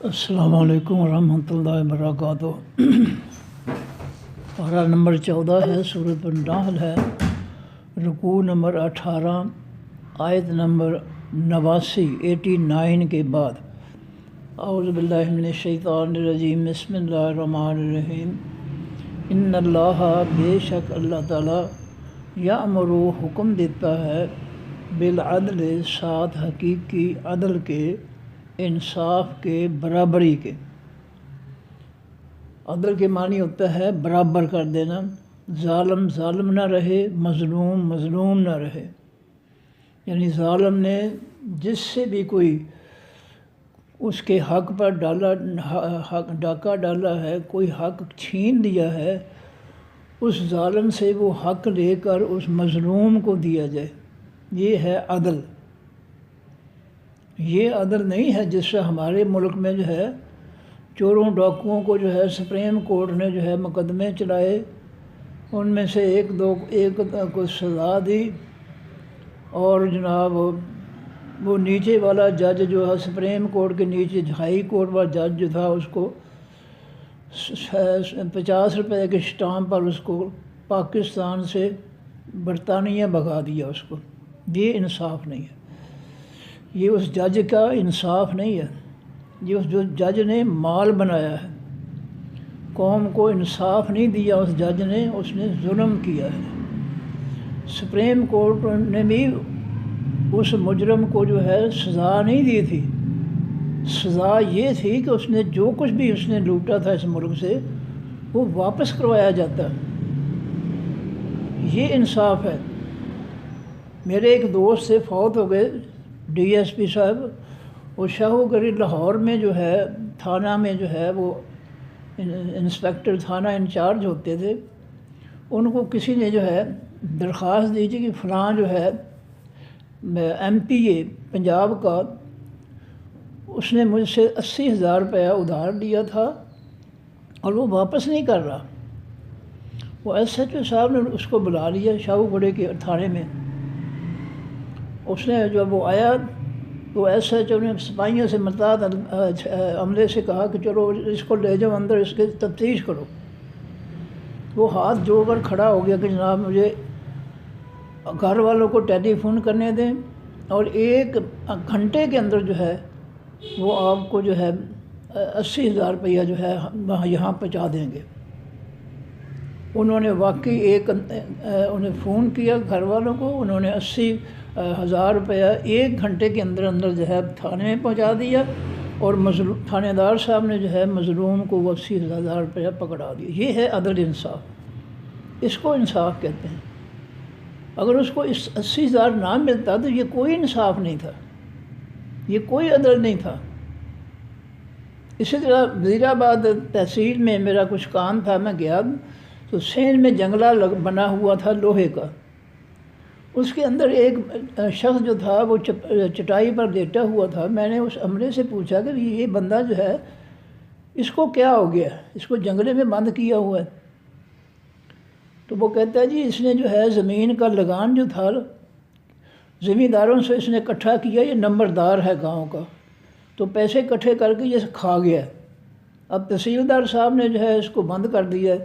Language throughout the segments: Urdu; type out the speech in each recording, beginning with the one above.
السلام علیکم ورحمۃ اللہ وبرکاتہ۔ پارہ نمبر 14 ہے، سورۃ النحل ہے، رکوع نمبر 18، آیت نمبر 89 کے بعد۔ اعوذ باللہ من الشیطان الرجیم، بسم اللہ الرحمن الرحیم۔ ان اللہ، بے شک اللہ تعالیٰ، یامر، حکم دیتا ہے، بالعدل، ساتھ حقیقی عدل کے، انصاف کے، برابری کے۔ عدل کے معنی ہوتا ہے برابر کر دینا، ظالم ظالم نہ رہے، مظلوم مظلوم نہ رہے۔ یعنی ظالم نے جس سے بھی کوئی اس کے حق پر ڈاکہ ڈالا ہے، کوئی حق چھین لیا ہے، اس ظالم سے وہ حق لے کر اس مظلوم کو دیا جائے۔ یہ ہے عدل۔ یہ عدل نہیں ہے جس سے ہمارے ملک میں جو ہے چوروں ڈاکوؤں کو جو ہے سپریم کورٹ نے جو ہے مقدمے چلائے، ان میں سے ایک کو سزا دی، اور جناب وہ نیچے والا جج جو ہے سپریم کورٹ کے نیچے ہائی کورٹ والا جج جو تھا، اس کو 50 روپے کے اسٹامپ پر اس کو پاکستان سے برطانیہ بھگا دیا اس کو۔ یہ انصاف نہیں ہے، یہ اس جج کا انصاف نہیں ہے۔ یہ اس جو جج نے مال بنایا ہے، قوم کو انصاف نہیں دیا اس جج نے، اس نے ظلم کیا ہے۔ سپریم کورٹ نے بھی اس مجرم کو جو ہے سزا نہیں دی تھی، سزا یہ تھی کہ اس نے جو کچھ بھی اس نے لوٹا تھا اس ملک سے، وہ واپس کروایا جاتا۔ یہ انصاف ہے۔ میرے ایک دوست سے فوت ہو گئے، ڈی ایس پی صاحب، وہ شاہو گری لاہور میں جو ہے تھانہ میں جو ہے وہ انسپیکٹر تھانہ انچارج ہوتے تھے۔ ان کو کسی نے جو ہے درخواست دی تھی کہ فلاں جو ہے ایم پی اے پنجاب کا، اس نے مجھ سے 80,000 روپیہ ادھار لیا تھا اور وہ واپس نہیں کر رہا۔ وہ ایس ایچ او صاحب نے اس کو بلا لیا شاہو گڑے کے تھانے میں۔ اس نے جب وہ آیا تو ایس ایچ او نے سپاہیوں سے متعدد عملے سے کہا کہ چلو اس کو لے جاؤ اندر، اس کے تفتیش کرو۔ وہ ہاتھ جوڑ کر کھڑا ہو گیا کہ جناب مجھے گھر والوں کو ٹیلی فون کرنے دیں اور 1 گھنٹے کے اندر جو ہے وہ آپ کو جو ہے 80,000 روپیہ جو ہے یہاں پہنچا دیں گے۔ انہوں نے واقعی انہیں فون کیا گھر والوں کو، انہوں نے 80,000 روپیہ 1 گھنٹے کے اندر جو ہے تھانے میں پہنچا دیا، اور تھانے دار صاحب نے جو ہے مظلوم کو وہ 80,000 روپیہ پکڑا دیا۔ یہ ہے عدل انصاف، اس کو انصاف کہتے ہیں۔ اگر اس کو 80,000 نہ ملتا تو یہ کوئی انصاف نہیں تھا، یہ کوئی عدل نہیں تھا۔ اسی طرح وزیر آباد تحصیل میں میرا کچھ کام تھا، میں گیا تو سین میں جنگلہ بنا ہوا تھا لوہے کا۔ اس کے اندر ایک شخص جو تھا وہ چٹائی پر لیٹا ہوا تھا۔ میں نے اس عملے سے پوچھا کہ یہ بندہ جو ہے اس کو کیا ہو گیا، اس کو جنگلے میں بند کیا ہوا ہے؟ تو وہ کہتا ہے جی اس نے جو ہے زمین کا لگان جو تھا زمینداروں سے اس نے اکٹھا کیا، یہ نمبردار ہے گاؤں کا، تو پیسے اکٹھے کر کے یہ کھا گیا۔ اب تحصیلدار صاحب نے جو ہے اس کو بند کر دیا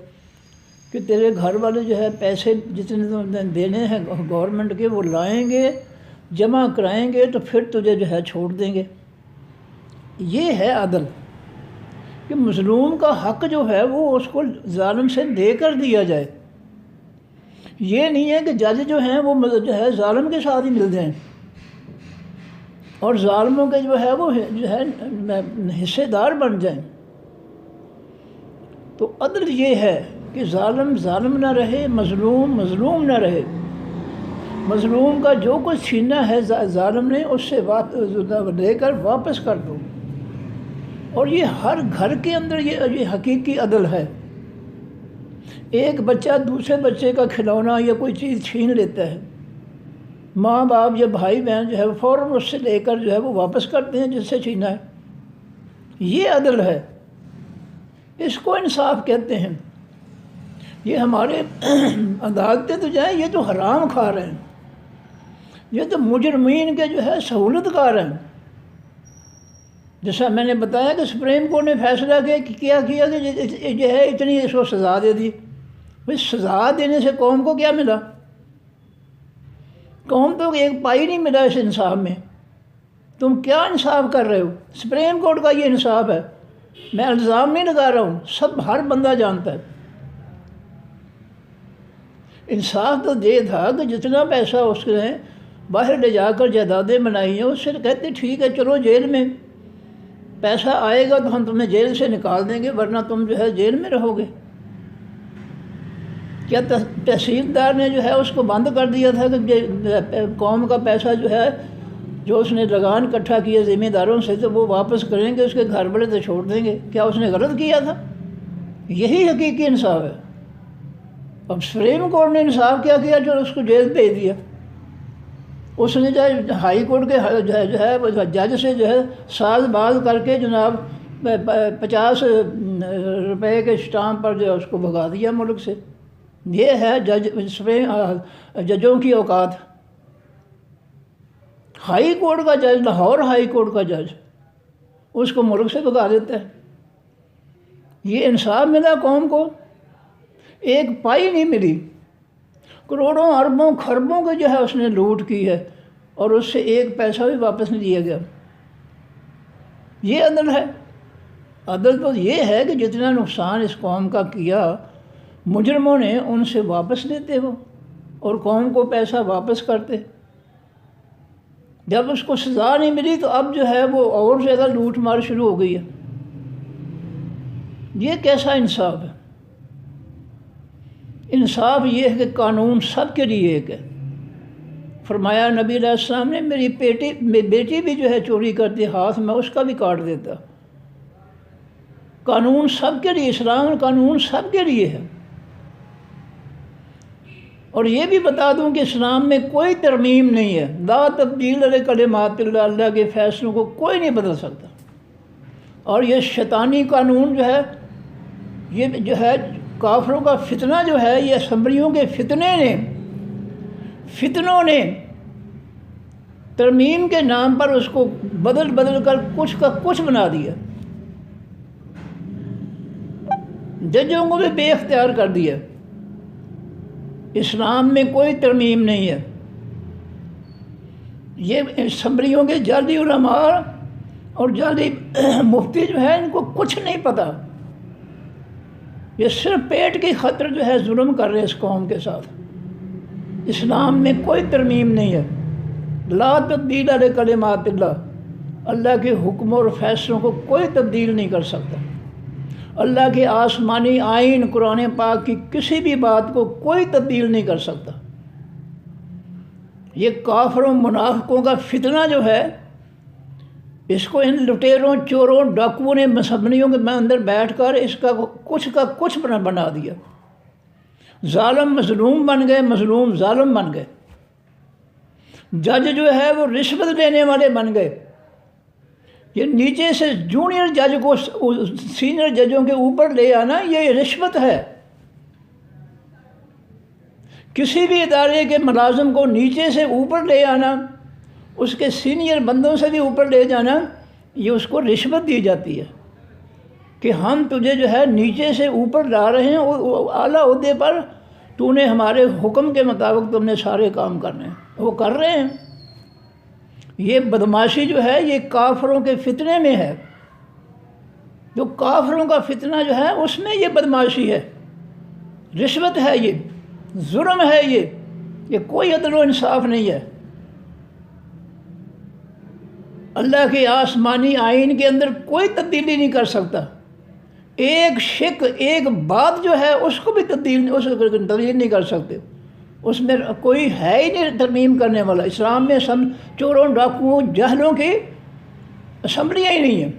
کہ تیرے گھر والے جو ہے پیسے جتنے دینے ہیں گورنمنٹ کے وہ لائیں گے، جمع کرائیں گے تو پھر تجھے جو ہے چھوڑ دیں گے۔ یہ ہے عدل کہ مظلوم کا حق جو ہے وہ اس کو ظالم سے لے کر دیا جائے۔ یہ نہیں ہے کہ جج جو ہیں وہ جو ہے ظالم کے ساتھ ہی مل جائیں اور ظالموں کے جو ہے وہ جو ہے حصے دار بن جائیں۔ تو عدل یہ ہے کہ ظالم ظالم نہ رہے، مظلوم مظلوم نہ رہے۔ مظلوم کا جو کچھ چھینا ہے ظالم نے اس سے لے کر واپس کر دو۔ اور یہ ہر گھر کے اندر یہ حقیقی عدل ہے۔ ایک بچہ دوسرے بچے کا کھلونا یا کوئی چیز چھین لیتا ہے، ماں باپ یا بھائی بہن جو ہے فوراً اس سے لے کر جو ہے وہ واپس کرتے ہیں جس سے چھینا ہے۔ یہ عدل ہے، اس کو انصاف کہتے ہیں۔ یہ ہمارے عدالتیں تو جائیں، یہ تو حرام کھا رہے ہیں، یہ تو مجرمین کے جو ہے سہولت کار ہیں۔ جیسا میں نے بتایا کہ سپریم کورٹ نے فیصلہ کیا کہ جو ہے اتنی اس کو سزا دے دی. بھائی سزا دینے سے قوم کو کیا ملا؟ قوم تو ایک پائی نہیں ملا اس انصاف میں. تم کیا انصاف کر رہے ہو؟ سپریم کورٹ کا یہ انصاف ہے. میں الزام نہیں لگا رہا ہوں، سب ہر بندہ جانتا ہے. انصاف تو یہ تھا کہ جتنا پیسہ اس نے باہر لے جا کر جائیدادیں بنائی ہیں اس سے کہتے ٹھیک ہے چلو جیل میں پیسہ آئے گا تو ہم تمہیں جیل سے نکال دیں گے، ورنہ تم جو ہے جیل میں رہو گے. کیا تحصیلدار نے جو ہے اس کو بند کر دیا تھا کہ قوم کا پیسہ جو ہے جو اس نے لگان اکٹھا کیا ذمہ داروں سے تو وہ واپس کریں گے، اس کے گھر والے تو چھوڑ دیں گے؟ کیا اس نے غلط کیا تھا؟ یہی حقیقی انصاف ہے. اب سپریم کورٹ نے انصاف کیا جو اس کو جیل بھیج دیا. اس نے جو ہائی کورٹ کے جو ہے جج سے جو ہے ساز باز کر کے جناب 50 روپے کے اسٹامپ پر جو ہے اس کو بھگا دیا ملک سے. یہ ہے ججوں کی اوقات. ہائی کورٹ کا جج، لاہور ہائی کورٹ کا جج اس کو ملک سے بھگا دیتا ہے. یہ انصاف ملا قوم کو؟ ایک پائی نہیں ملی. کروڑوں اربوں خربوں کے جو ہے اس نے لوٹ کی ہے اور اس سے ایک پیسہ بھی واپس نہیں دیا گیا. یہ عدل ہے؟ عدل تو یہ ہے کہ جتنا نقصان اس قوم کا کیا مجرموں نے ان سے واپس لیتے وہ اور قوم کو پیسہ واپس کرتے. جب اس کو سزا نہیں ملی تو اب جو ہے وہ اور زیادہ لوٹ مار شروع ہو گئی ہے. یہ کیسا انصاف ہے؟ انصاف یہ ہے کہ قانون سب کے لیے ایک ہے. فرمایا نبی علیہ السلام نے میری بیٹی بھی جو ہے چوری کرتی ہاتھ میں اس کا بھی کاٹ دیتا. قانون سب کے لیے، اسلام قانون سب کے لیے ہے. اور یہ بھی بتا دوں کہ اسلام میں کوئی ترمیم نہیں ہے. لا تبدیل لکلمات اللہ، اللہ کے فیصلوں کو کوئی نہیں بدل سکتا. اور یہ شیطانی قانون جو ہے، یہ جو ہے کافروں کا فتنہ جو ہے، یہ اسمبلیوں کے فتنوں نے ترمیم کے نام پر اس کو بدل کر کچھ کا کچھ بنا دیا. ججوں کو بھی بے اختیار کر دیا. اسلام میں کوئی ترمیم نہیں ہے. یہ اسمبلیوں کے جعلی علماء اور جعلی مفتی جو ہے ان کو کچھ نہیں پتہ. یہ صرف پیٹ کی خاطر جو ہے ظلم کر رہے اس قوم کے ساتھ. اسلام میں کوئی ترمیم نہیں ہے. لا تبدیل لکلمات اللہ، اللہ کے حکم اور فیصلوں کو کوئی تبدیل نہیں کر سکتا. اللہ کے آسمانی آئین قرآن پاک کی کسی بھی بات کو کوئی تبدیل نہیں کر سکتا. یہ کافروں منافقوں کا فتنہ جو ہے، اس کو ان لٹیروں چوروں ڈاکوؤں نے اسمبلیوں کے اندر بیٹھ کر اس کا کچھ بنا دیا. ظالم مظلوم بن گئے، مظلوم ظالم بن گئے. جج جو ہے وہ رشوت لینے والے بن گئے. یہ نیچے سے جونیئر جج کو سینئر ججوں کے اوپر لے آنا یہ رشوت ہے. کسی بھی ادارے کے ملازم کو نیچے سے اوپر لے آنا، اس کے سینئر بندوں سے بھی اوپر لے جانا، یہ اس کو رشوت دی جاتی ہے کہ ہم تجھے جو ہے نیچے سے اوپر لا رہے ہیں، اعلیٰ عہدے پر تو نے ہمارے حکم کے مطابق تم نے سارے کام کرنے ہیں. وہ کر رہے ہیں. یہ بدماشی جو ہے یہ کافروں کے فتنے میں ہے. جو کافروں کا فتنہ جو ہے اس میں یہ بدماشی ہے، رشوت ہے، یہ ظلم ہے، یہ کوئی عدل و انصاف نہیں ہے. اللہ کے آسمانی آئین کے اندر کوئی تبدیلی نہیں کر سکتا. ایک شک، ایک بات جو ہے اس کو بھی تبدیل نہیں کر سکتے. اس میں کوئی ہے ہی نہیں ترمیم کرنے والا. اسلام میں چوروں ڈاکوؤں جاہلوں کی اسمبلیاں ہی نہیں ہیں.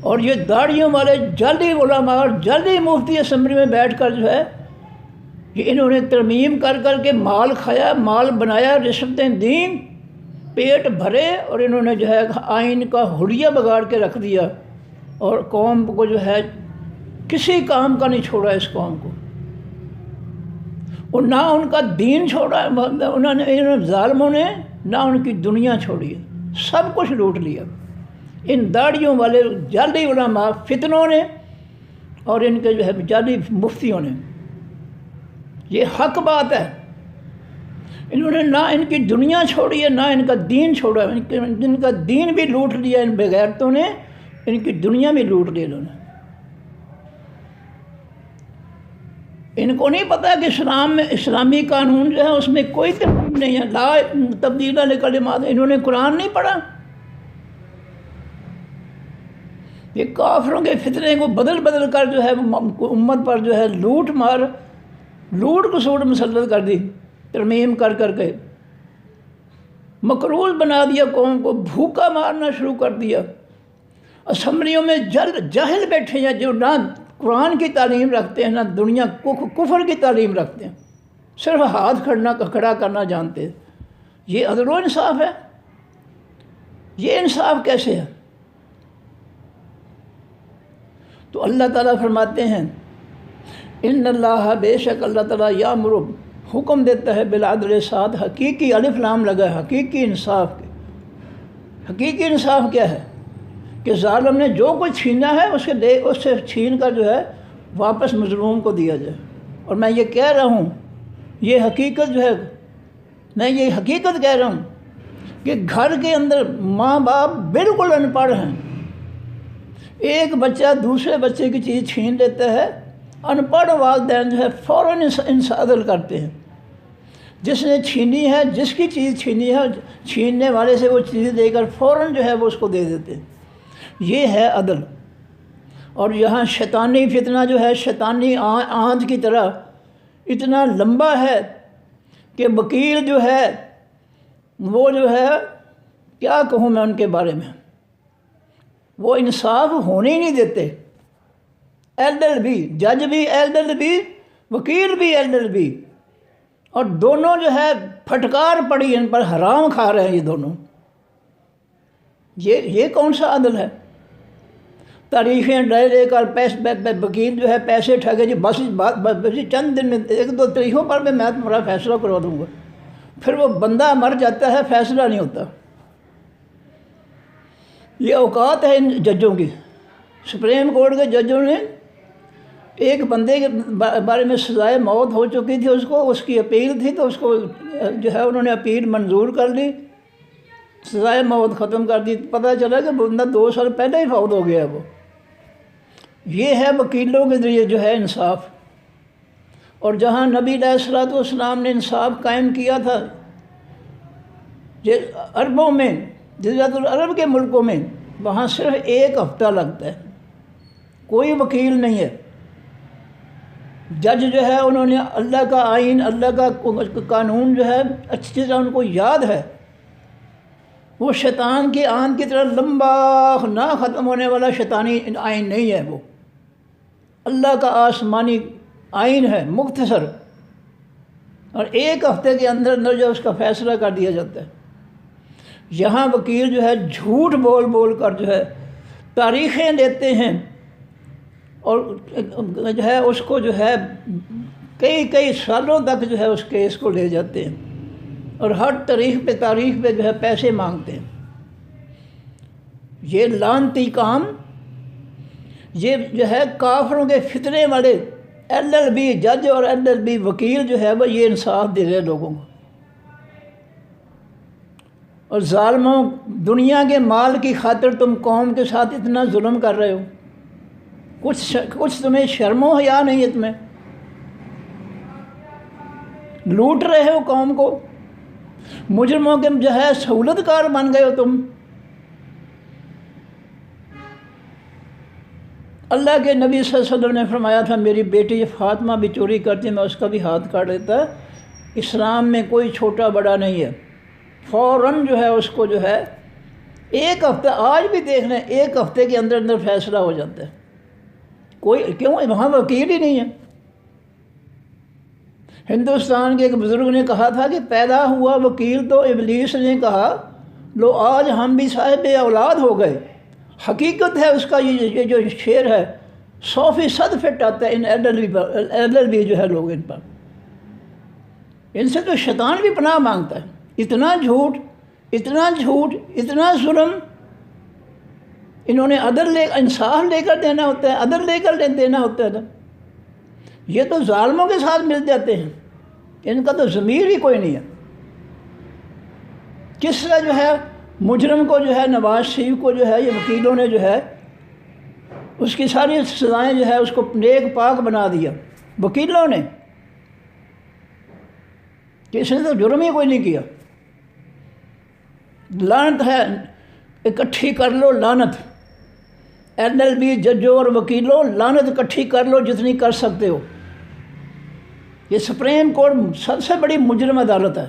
اور یہ داڑھیوں والے جعلی علماء اور جعلی مفتی اسمبلی میں بیٹھ کر جو ہے کہ انہوں نے ترمیم کر کے مال کھایا، مال بنایا، رشوتیں دیں، پیٹ بھرے، اور انہوں نے جو ہے آئین کا حلیہ بگاڑ کے رکھ دیا اور قوم کو جو ہے کسی کام کا نہیں چھوڑا. اس قوم کو اور نہ ان کا دین چھوڑا انہوں نے ظالموں نے، نہ ان کی دنیا چھوڑی ہے. سب کچھ لوٹ لیا. ان داڑھیوں والے جعلی علماء فتنوں نے اور ان کے جو ہے جعلی مفتیوں نے. یہ حق بات ہے. انہوں نے نہ ان کی دنیا چھوڑی ہے نہ ان کا دین چھوڑا. ان کا دین بھی لوٹ لیا ان بغیرتوں نے, ان کی دنیا بھی لوٹ لی انہوں نے. ان کو نہیں پتا کہ اسلام میں اسلامی قانون جو ہے اس میں کوئی تبدیل نہیں ہے. لا تبدیل لکلمات. انہوں نے قرآن نہیں پڑھا. یہ کافروں کے فتنے کو بدل بدل کر جو ہے امت پر جو ہے لوٹ کسوٹ مسلط کر دی, ترمیم کر کر کے مقروض بنا دیا قوم کو, بھوکا مارنا شروع کر دیا. اسمبلیوں میں جاہل بیٹھے ہیں جو نہ قرآن کی تعلیم رکھتے ہیں نہ دنیا کفر کی تعلیم رکھتے ہیں, صرف ہاتھ کھڑا کرنا جانتے ہیں. یہ عدل و انصاف ہے؟ یہ انصاف کیسے ہے؟ تو اللہ تعالیٰ فرماتے ہیں ان اللہ, بے شک اللہ تعالیٰ یامر, حکم دیتا ہے بالعدل, ساتھ حقیقی الف لام لگا ہے حقیقی انصاف کے. حقیقی انصاف کیا ہے؟ کہ ظالم نے جو کچھ چھینا ہے اس سے چھین کر جو ہے واپس مظلوم کو دیا جائے. اور میں یہ کہہ رہا ہوں, یہ حقیقت جو ہے, میں یہ حقیقت کہہ رہا ہوں کہ گھر کے اندر ماں باپ بالکل ان پڑھ ہیں. ایک بچہ دوسرے بچے کی چیز چھین لیتا ہے, ان پڑھ والدین جو ہے فوراً عدل کرتے ہیں. جس نے چھینی ہے, جس کی چیز چھینی ہے, چھیننے والے سے وہ چیز دے کر فوراً جو ہے وہ اس کو دے دیتے ہیں. یہ ہے عدل. اور یہاں شیطانی فتنہ جو ہے شیطانی آندھ کی طرح اتنا لمبا ہے کہ وکیل جو ہے وہ جو ہے کیا کہوں میں ان کے بارے میں, وہ انصاف ہونے ہی نہیں دیتے. LLB, جج بھی LLB, وکیل بھی LLB, اور دونوں جو ہے پھٹکار پڑی ان پر, حرام کھا رہے ہیں یہ دونوں. یہ کون سا عدل ہے؟ تاریخیں لے کر وکیل جو ہے پیسے ٹھگے, جی بس چند دن میں 1-2 تاریخوں پر میں تمہارا فیصلہ کروا دوں گا. پھر وہ بندہ مر جاتا ہے, فیصلہ نہیں ہوتا. یہ اوقات ہے ان ججوں کی. سپریم کورٹ کے ججوں نے ایک بندے کے بارے میں سزائے موت ہو چکی تھی, اس کی اپیل تھی, تو اس کو جو ہے انہوں نے اپیل منظور کر لی, سزائے موت ختم کر دی. پتہ چلا کہ بندہ 2 سال پہلے ہی فوت ہو گیا. وہ یہ ہے وکیلوں کے ذریعے جو ہے انصاف. اور جہاں نبی علیہ الصلوۃ والسلام نے انصاف قائم کیا تھا, عربوں میں, جزیرۃ العرب کے ملکوں میں, وہاں صرف 1 ہفتہ لگتا ہے. کوئی وکیل نہیں ہے. جج جو ہے انہوں نے اللہ کا آئین, اللہ کا قانون جو ہے اچھی طرح ان کو یاد ہے. وہ شیطان کی آن کی طرح لمبا نہ ختم ہونے والا شیطانی آئین نہیں ہے. وہ اللہ کا آسمانی آئین ہے, مختصر, اور 1 ہفتے کے اندر جو اس کا فیصلہ کر دیا جاتا ہے. یہاں وکیل جو ہے جھوٹ بول بول کر جو ہے تاریخیں لیتے ہیں, اور جو ہے اس کو جو ہے کئی سالوں تک جو ہے اس کیس کو لے جاتے ہیں, اور ہر تاریخ پہ جو ہے پیسے مانگتے ہیں. یہ لعنتی کام, یہ جو ہے کافروں کے فتنے والے LLB جج اور LLB وکیل جو ہے وہ یہ انصاف دے رہے لوگوں کو. اور ظالموں, دنیا کے مال کی خاطر تم قوم کے ساتھ اتنا ظلم کر رہے ہو. کچھ تمہیں شرم و حیا نہیں ہے؟ تمہیں لوٹ رہے ہو قوم کو, مجرموں کے جو ہے سہولت کار بن گئے ہو تم. اللہ کے نبی صلی اللہ علیہ وسلم نے فرمایا تھا, میری بیٹی فاطمہ بھی چوری کرتی, میں اس کا بھی ہاتھ کاٹ دیتا. اسلام میں کوئی چھوٹا بڑا نہیں ہے. فوراً جو ہے اس کو جو ہے 1 ہفتہ, آج بھی دیکھ لیں 1 ہفتے کے اندر فیصلہ ہو جاتا ہے. کوئی کیوں, وہاں وکیل ہی نہیں ہے. ہندوستان کے ایک بزرگ نے کہا تھا کہ پیدا ہوا وکیل تو ابلیس نے کہا لو آج ہم بھی صاحب اولاد ہو گئے. حقیقت ہے اس کا, یہ جو شعر ہے 100% فٹ آتا ہے ان LLB جو ہے لوگ ان پر. ان سے تو شیطان بھی پناہ مانگتا ہے. اتنا جھوٹ, اتنا ظلم, انہوں نے انصاف لے کر دینا ہوتا ہے، عدل لے کر دینا ہوتا ہے نا۔ یہ تو ظالموں کے ساتھ مل جاتے ہیں، ان کا تو ضمیر ہی کوئی نہیں ہے۔ کس طرح جو ہے مجرم کو جو ہے نواز شریف کو جو ہے یہ وکیلوں نے جو ہے اس کی ساری سزائیں جو ہے اس کو نیک پاک بنا دیا وکیلوں نے، کہ اس نے تو جرم ہی کوئی نہیں کیا۔ لعنت ہے، اکٹھی کر لو لعنت، LLB ججوں اور وکیلوں، لعنت اکٹھی کر لو جتنی کر سکتے ہو۔ یہ سپریم کورٹ سب سے بڑی مجرم عدالت ہے۔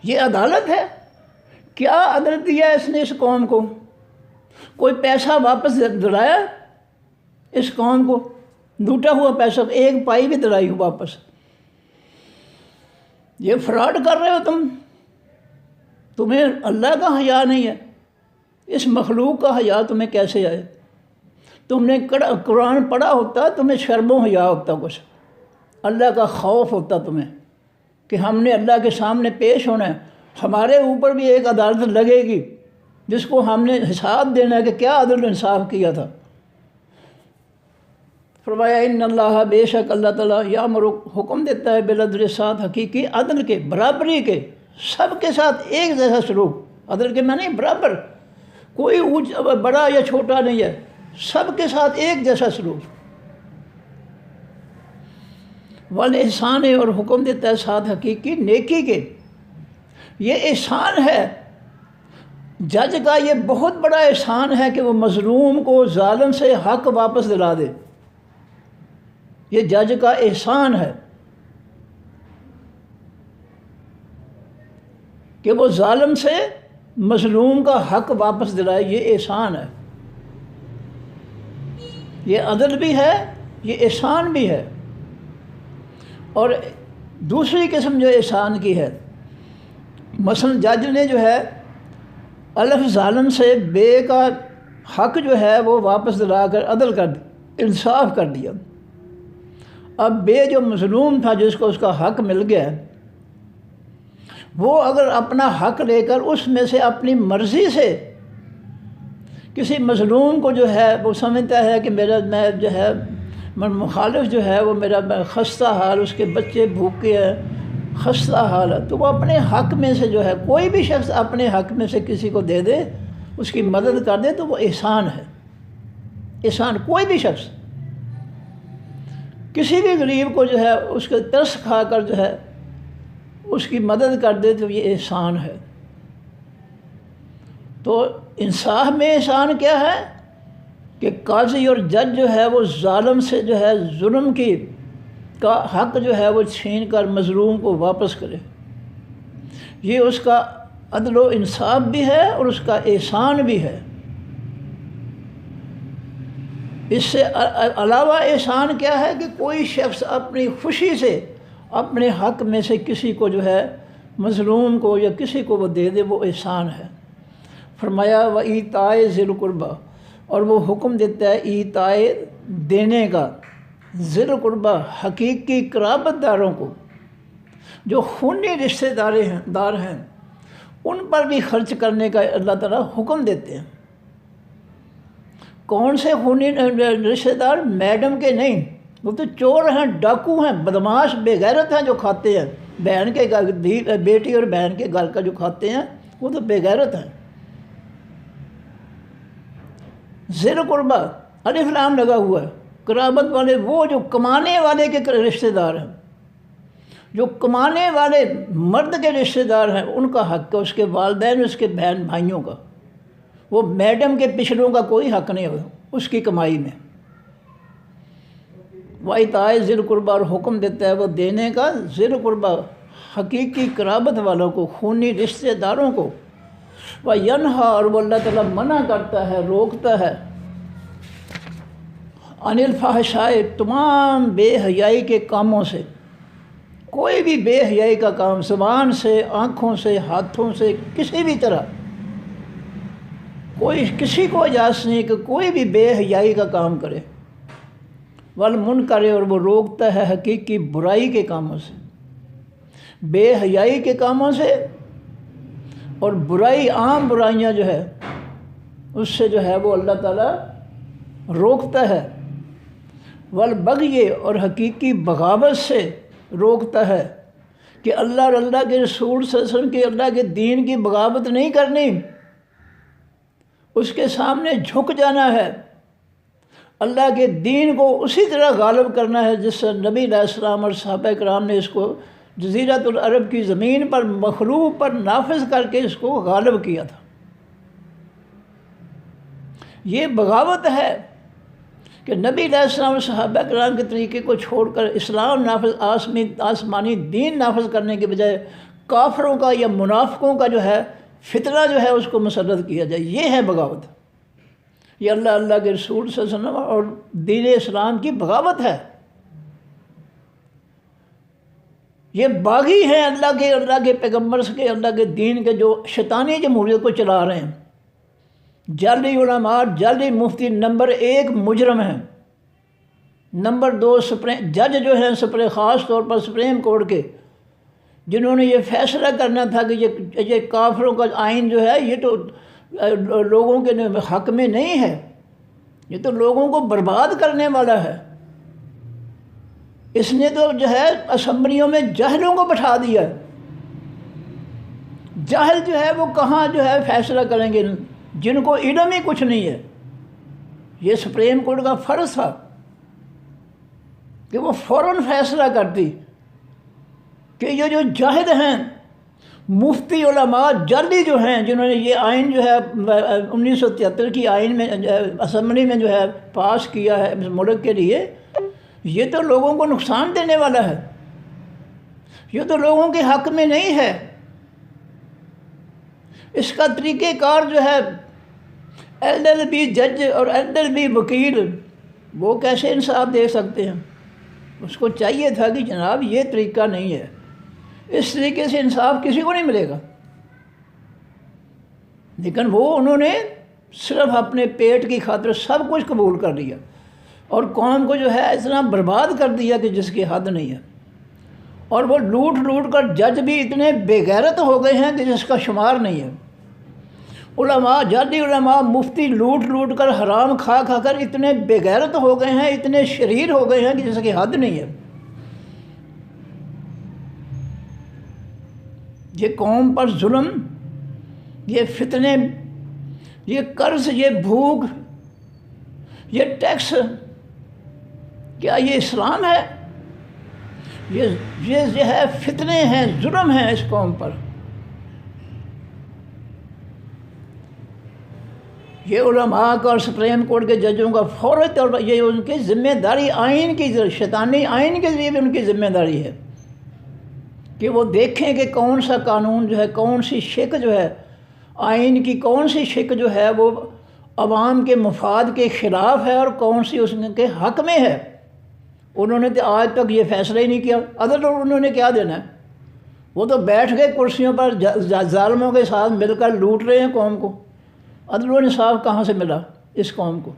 یہ عدالت ہے؟ کیا عدل دیا اس نے اس قوم کو؟ کوئی پیسہ واپس دلایا اس قوم کو؟ لوٹا ہوا پیسہ ایک پائی بھی دلائی ہو واپس؟ یہ فراڈ کر رہے ہو تمہیں اللہ کا حیا نہیں ہے، اس مخلوق کا حیا تمہیں کیسے آئے؟ تم نے قرآن پڑھا ہوتا تمہیں شرم و حیا ہوتا، کچھ اللہ کا خوف ہوتا تمہیں کہ ہم نے اللہ کے سامنے پیش ہونا ہے، ہمارے اوپر بھی ایک عدالت لگے گی جس کو ہم نے حساب دینا ہے کہ کیا عدل انصاف کیا تھا۔ فرمایا ان اللہ، بے شک اللہ تعالیٰ، یامر، حکم دیتا ہے بالعدل، ساتھ حقیقی عدل کے، برابری کے، سب کے ساتھ ایک جیسا سلوک۔ عدل کے معنی برابر، کوئی بڑا یا چھوٹا نہیں ہے، سب کے ساتھ ایک جیسا سلوک۔ والاحسان، اور حکم دیتا ہے ساتھ حقیقی نیکی کے۔ یہ احسان ہے جج کا، یہ بہت بڑا احسان ہے کہ وہ مظلوم کو ظالم سے حق واپس دلا دے۔ یہ جج کا احسان ہے کہ وہ ظالم سے مظلوم کا حق واپس دلائے، یہ احسان ہے۔ یہ عدل بھی ہے، یہ احسان بھی ہے۔ اور دوسری قسم جو احسان کی ہے، مثلا جج نے جو ہے الف ظالم سے بے کا حق جو ہے وہ واپس دلا کر عدل کر انصاف کر دیا۔ اب بے جو مظلوم تھا جس کو اس کا حق مل گیا، وہ اگر اپنا حق لے کر اس میں سے اپنی مرضی سے کسی مظلوم کو جو ہے وہ سمجھتا ہے کہ میں جو ہے مخالف جو ہے وہ میرا خستہ حال، اس کے بچے بھوکے ہیں، خستہ حال ہے، تو وہ اپنے حق میں سے جو ہے کوئی بھی شخص اپنے حق میں سے کسی کو دے دے، اس کی مدد کر دے، تو وہ احسان ہے۔ احسان، کوئی بھی شخص کسی بھی غریب کو جو ہے اس کے ترس کھا کر جو ہے اس کی مدد کر دے تو یہ احسان ہے۔ تو انصاف میں احسان کیا ہے کہ قاضی اور جج جو ہے وہ ظالم سے جو ہے ظلم کا حق جو ہے وہ چھین کر مظلوم کو واپس کرے۔ یہ اس کا عدل و انصاف بھی ہے اور اس کا احسان بھی ہے۔ اس سے علاوہ احسان کیا ہے کہ کوئی شخص اپنی خوشی سے اپنے حق میں سے کسی کو جو ہے مظلوم کو یا کسی کو وہ دے دے، وہ احسان ہے۔ فرمایا وَإِيتَاءِ ذِي الْقُرْبَى، اور وہ حکم دیتا ہے ایتائے دینے کا، ذی القربہ حقیقی قرابت داروں کو، جو خونی رشتہ دار ہیں ان پر بھی خرچ کرنے کا اللہ تعالیٰ حکم دیتے ہیں۔ کون سے خونی رشتہ دار؟ میڈم کے نہیں، وہ تو چور ہیں، ڈاکو ہیں، بدماش، بے غیرت ہیں جو کھاتے ہیں بہن کے گھر، بیٹی اور بہن کے گھر کا جو کھاتے ہیں وہ تو بے غیرت ہیں۔ ذی القربہ الف لام لگا ہوا ہے، قرابت والے، وہ جو کمانے والے کے رشتہ دار ہیں، جو کمانے والے مرد کے رشتہ دار ہیں ان کا حق ہے، اس کے والدین، اس کے بہن بھائیوں کا۔ وہ میڈم کے پچھلوں کا کوئی حق نہیں ہو اس کی کمائی میں۔ وَإِيتَاءِ ذِي الْقُرْبَى، اور حکم دیتا ہے وہ دینے کا، ذی القربہ حقیقی قرابت والوں کو، خونی رشتہ داروں کو۔ وَيَنْهَى، اور وہ اللہ تعالیٰ منع کرتا ہے، روکتا ہے، عَنِ الْفَحْشَاءِ، تمام بے حیائی کے کاموں سے۔ کوئی بھی بے حیائی کا کام، زبان سے، آنکھوں سے، ہاتھوں سے، کسی بھی طرح کوئی کسی کو اجازت نہیں کہ کوئی بھی بے حیائی کا کام کرے۔ والمنکر، اور وہ روکتا ہے حقیقی برائی کے کاموں سے، بے حیائی کے کاموں سے، اور برائی، عام برائیاں جو ہے اس سے جو ہے وہ اللہ تعالیٰ روکتا ہے، والبغی، اور حقیقی بغاوت سے روکتا ہے کہ اللہ اور اللہ کے رسول صلی اللہ علیہ وسلم کی، اللہ کے دین کی بغاوت نہیں کرنی، اس کے سامنے جھک جانا ہے، اللہ کے دین کو اسی طرح غالب کرنا ہے جس سے نبی علیہ السلام اور صحابہ کرام نے اس کو جزیرۃ العرب کی زمین پر مخلوق پر نافذ کر کے اس کو غالب کیا تھا۔ یہ بغاوت ہے کہ نبی علیہ السلام اور صحابہ کرام کے طریقے کو چھوڑ کر اسلام آسمانی دین نافذ کرنے کے بجائے کافروں کا یا منافقوں کا جو ہے فتنہ جو ہے اس کو مسلط کیا جائے، یہ ہے بغاوت۔ یہ اللہ کے رسول صلی اللہ علیہ وسلم اور دین اسلام کی بغاوت ہے۔ یہ باغی ہیں اللہ کے پیغمبر کے، اللہ کے دین کے، جو شیطانی جمہوریت کو چلا رہے ہیں۔ جعلی علماء، جعلی مفتی نمبر 1 مجرم ہیں، نمبر 2 جج جو ہیں خاص طور پر سپریم کورٹ کے، جنہوں نے یہ فیصلہ کرنا تھا کہ یہ کافروں کا آئین جو ہے یہ تو لوگوں کے حق میں نہیں ہے، یہ تو لوگوں کو برباد کرنے والا ہے۔ اس نے تو جو ہے اسمبلیوں میں جاہلوں کو بٹھا دیا۔ جاہل جو ہے وہ کہاں جو ہے فیصلہ کریں گے، جن کو علم ہی کچھ نہیں ہے۔ یہ سپریم کورٹ کا فرض تھا کہ وہ فوراً فیصلہ کرتی کہ یہ جو جاہد ہیں مفتی علماء جعلی جو ہیں، جنہوں نے یہ آئین جو ہے 1973 کی آئین میں اسمبلی میں جو ہے پاس کیا ہے اس ملک کے لیے، یہ تو لوگوں کو نقصان دینے والا ہے، یہ تو لوگوں کے حق میں نہیں ہے۔ اس کا طریقہ کار جو ہے LLB جج اور LLB وکیل وہ کیسے انصاف دے سکتے ہیں؟ اس کو چاہیے تھا کہ جناب یہ طریقہ نہیں ہے، اس طریقے سے انصاف کسی کو نہیں ملے گا، لیکن انہوں نے صرف اپنے پیٹ کی خاطر سب کچھ قبول کر لیا اور قوم کو جو ہے اتنا برباد کر دیا کہ جس کی حد نہیں ہے۔ اور وہ لوٹ کر جج بھی اتنے بے غیرت ہو گئے ہیں کہ جس کا شمار نہیں ہے۔ علماء، جعلی علماء، مفتی لوٹ کر حرام کھا کر اتنے بے غیرت ہو گئے ہیں، اتنے شریر ہو گئے ہیں کہ جس کی حد نہیں ہے۔ یہ قوم پر ظلم، یہ فتنے، یہ قرض، یہ بھوک، یہ ٹیکس، کیا یہ اسلام ہے؟ یہ جو ہے فتنے ہیں، ظلم ہیں اس قوم پر۔ یہ علماء کا اور سپریم کورٹ کے ججوں کا فوری طور پر یہ ان کی ذمہ داری، آئین کی، شیطانی آئین کے ذریعے بھی ان کی ذمہ داری ہے کہ وہ دیکھیں کہ کون سا قانون جو ہے، کون سی شک جو ہے، آئین کی کون سی شک جو ہے وہ عوام کے مفاد کے خلاف ہے اور کون سی اس کے حق میں ہے۔ انہوں نے تو آج تک یہ فیصلہ ہی نہیں کیا۔ عدل انہوں نے کیا دینا ہے؟ وہ تو بیٹھ گئے کرسیوں پر ظالموں کے ساتھ مل کر لوٹ رہے ہیں قوم کو۔ عدل و انصاف کہاں سے ملا اس قوم کو؟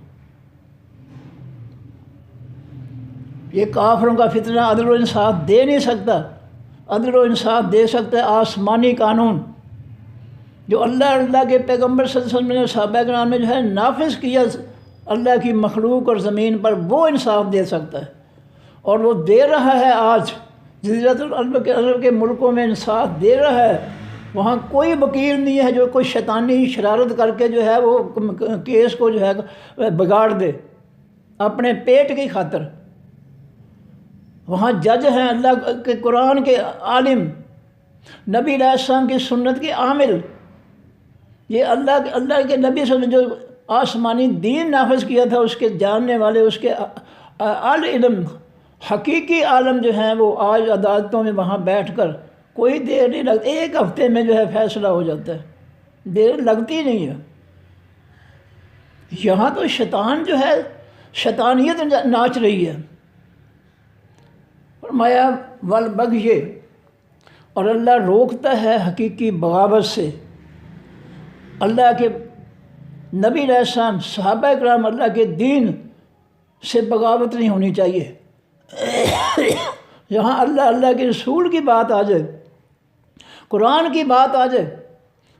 یہ کافروں کا فتنہ عدل و انصاف دے نہیں سکتا۔ عدل و انصاف دے سکتا ہے آسمانی قانون جو اللہ کے پیغمبر صلی اللہ علیہ وسلم نے، صحابہ کرام نے جو ہے نافذ کیا اللہ کی مخلوق اور زمین پر، وہ انصاف دے سکتا ہے، اور وہ دے رہا ہے۔ آج جزیرۃ العرب کے ملکوں میں انصاف دے رہا ہے۔ وہاں کوئی وکیل نہیں ہے جو کوئی شیطانی شرارت کر کے جو ہے وہ کیس کو جو ہے بگاڑ دے اپنے پیٹ کی خاطر۔ وہاں جج ہیں اللہ کے قرآن کے عالم، نبی علیہ السلام کی سنت کے عامل، یہ اللہ کے نبی صلی اللہ علیہ وسلم جو آسمانی دین نافذ کیا تھا اس کے جاننے والے، اس کے علم، حقیقی عالم جو ہیں وہ آج عدالتوں میں وہاں بیٹھ کر کوئی دیر نہیں لگتی، ایک ہفتے میں جو ہے فیصلہ ہو جاتا ہے، دیر لگتی نہیں ہے۔ یہاں تو شیطان جو ہے شیطانیت ناچ رہی ہے۔ فرمایا والبغی، اور اللہ روکتا ہے حقیقی بغاوت سے۔ اللہ کے نبی علیہ السلام، صحابہ کرام، اللہ کے دین سے بغاوت نہیں ہونی چاہیے۔ یہاں اللہ کے رسول کی بات آ جائے، قرآن کی بات آ جائے،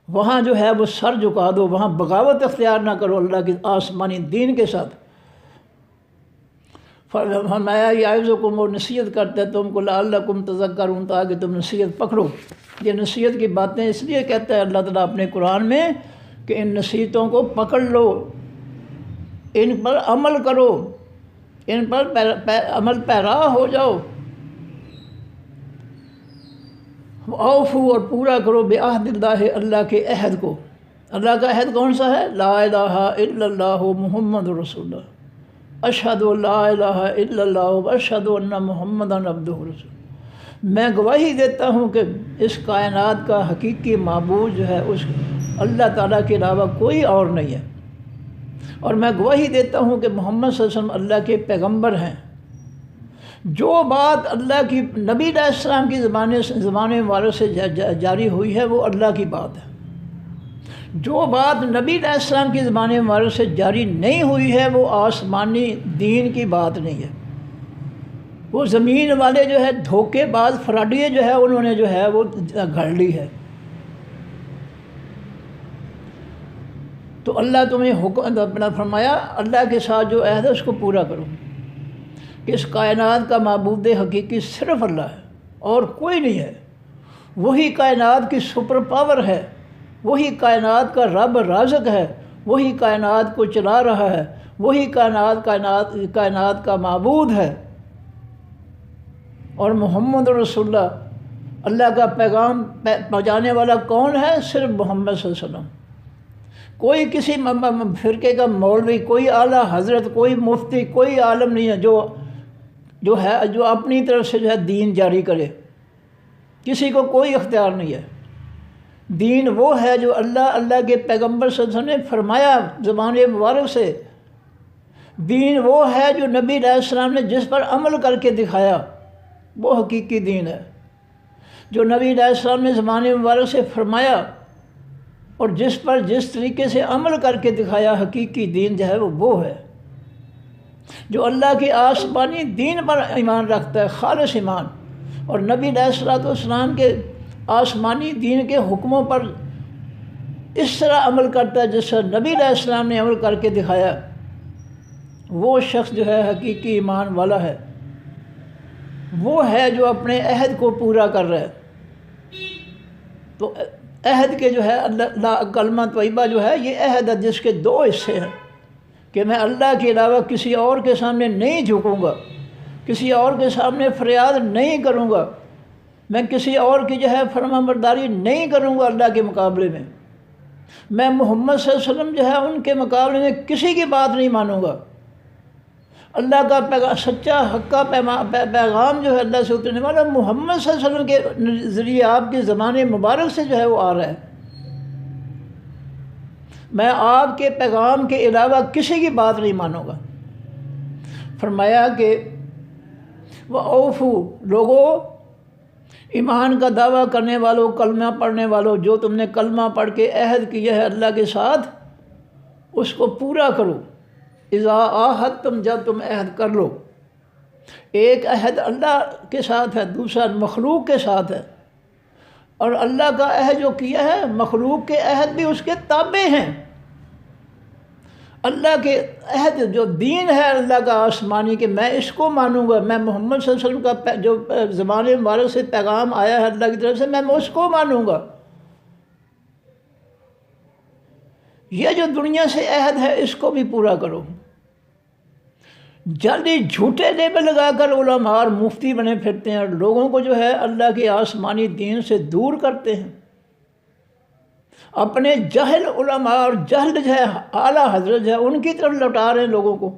وہاں جو ہے وہ سر جھکا دو، وہاں بغاوت اختیار نہ کرو اللہ کے آسمانی دین کے ساتھ۔ فرمایا یعظکم، وہ نصیحت کرتے ہیں تم کو، لعلکم تذکرون، تاکہ تم نصیحت پکڑو۔ یہ نصیحت کی باتیں اس لیے کہتا ہے اللہ تعالیٰ اپنے قرآن میں کہ ان نصیحتوں کو پکڑ لو، ان پر عمل کرو، ان پر عمل پیرا ہو جاؤ۔ اوفو، اور پورا کرو، بعہد اللہ، اللہ کے عہد کو۔ اللہ کا عہد کون سا ہے؟ لا الہ الا اللہ محمد رسول اللہ، اشہد لا الہ الا اللہ اشہد ان محمدً عبدہ رسول۔ میں گواہی دیتا ہوں کہ اس کائنات کا حقیقی معبود جو ہے اس اللہ تعالیٰ کے علاوہ کوئی اور نہیں ہے، اور میں گواہی دیتا ہوں کہ محمد صلی اللہ علیہ وسلم اللہ کے پیغمبر ہیں۔ جو بات اللہ کی نبی علیہ السلام کی زمانے والوں سے جاری ہوئی ہے وہ اللہ کی بات ہے۔ جو بات نبی علیہ السلام کی زمانے والوں سے جاری نہیں ہوئی ہے وہ آسمانی دین کی بات نہیں ہے۔ وہ زمین والے جو ہے دھوکے باز فراڈیے جو ہے انہوں نے جو ہے وہ گھڑ لی ہے۔ تو اللہ تمہیں حکم اپنا فرمایا اللہ کے ساتھ جو عہد ہے اس کو پورا کرو، کہ اس کائنات کا معبود حقیقی صرف اللہ ہے اور کوئی نہیں ہے۔ وہی کائنات کی سپر پاور ہے، وہی کائنات کا رب رازق ہے، وہی کائنات کو چلا رہا ہے، وہی کائنات کا معبود ہے۔ اور محمد رسول اللہ، اللہ کا پیغام پہنچانے والا کون ہے؟ صرف محمد صلی اللہ علیہ وسلم۔ کوئی کسی فرقے کا مولوی، کوئی اعلیٰ حضرت، کوئی مفتی، کوئی عالم نہیں ہے جو اپنی طرف سے جو ہے دین جاری کرے۔ کسی کو کوئی اختیار نہیں ہے۔ دین وہ ہے جو اللہ کے پیغمبر صلی اللہ علیہ وسلم نے فرمایا زبان مبارک سے۔ دین وہ ہے جو نبی علیہ السلام نے جس پر عمل کر کے دکھایا، وہ حقیقی دین ہے۔ جو نبی علیہ السلام نے زبان مبارک سے فرمایا اور جس طریقے سے عمل کر کے دکھایا، حقیقی دین جو ہے وہ ہے۔ جو اللہ کے آسمانی دین پر ایمان رکھتا ہے، خالص ایمان، اور نبی علیہ السلام کے آسمانی دین کے حکموں پر اس طرح عمل کرتا ہے جس طرح نبی علیہ السلام نے عمل کر کے دکھایا، وہ شخص جو ہے حقیقی ایمان والا ہے۔ وہ ہے جو اپنے عہد کو پورا کر رہا ہے۔ تو عہد کے جو ہے اللہ کلمہ طیبہ جو ہے یہ عہد ہے جس کے دو حصے ہیں، کہ میں اللہ کے علاوہ کسی اور کے سامنے نہیں جھکوں گا، کسی اور کے سامنے فریاد نہیں کروں گا، میں کسی اور کی جو ہے فرما برداری نہیں کروں گا اللہ کے مقابلے میں۔ میں محمد صلی اللہ علیہ وسلم جو ہے ان کے مقابلے میں کسی کی بات نہیں مانوں گا۔ اللہ کا سچا حق کا پیغام جو ہے اللہ سے اترنے والا محمد صلی اللہ علیہ وسلم کے ذریعے آپ کے زمانے مبارک سے جو ہے وہ آ رہا ہے۔ میں آپ کے پیغام کے علاوہ کسی کی بات نہیں مانوں گا۔ فرمایا کہ وہ اوفو، لوگوں، ایمان کا دعویٰ کرنے والوں، کلمہ پڑھنے والوں، جو تم نے کلمہ پڑھ کے عہد کیا ہے اللہ کے ساتھ اس کو پورا کرو۔ اذا عاہدتم، جب تم عہد کر لو۔ ایک عہد اللہ کے ساتھ ہے، دوسرا مخلوق کے ساتھ ہے، اور اللہ کا عہد جو کیا ہے مخلوق کے عہد بھی اس کے تابع ہیں۔ اللہ کے عہد جو دین ہے اللہ کا آسمانی کہ میں اس کو مانوں گا، میں محمد صلی اللہ علیہ وسلم کا جو زبان مبارک سے پیغام آیا ہے اللہ کی طرف سے میں اس کو مانوں گا۔ یہ جو دنیا سے عہد ہے اس کو بھی پورا کرو۔ جلدی جھوٹے لیبل لگا کر علماء اور مفتی بنے پھرتے ہیں اور لوگوں کو جو ہے اللہ کے آسمانی دین سے دور کرتے ہیں۔ اپنے جہل علماء اور جہل جو ہے اعلیٰ حضرت جو ہے ان کی طرف لوٹا رہے ہیں لوگوں کو۔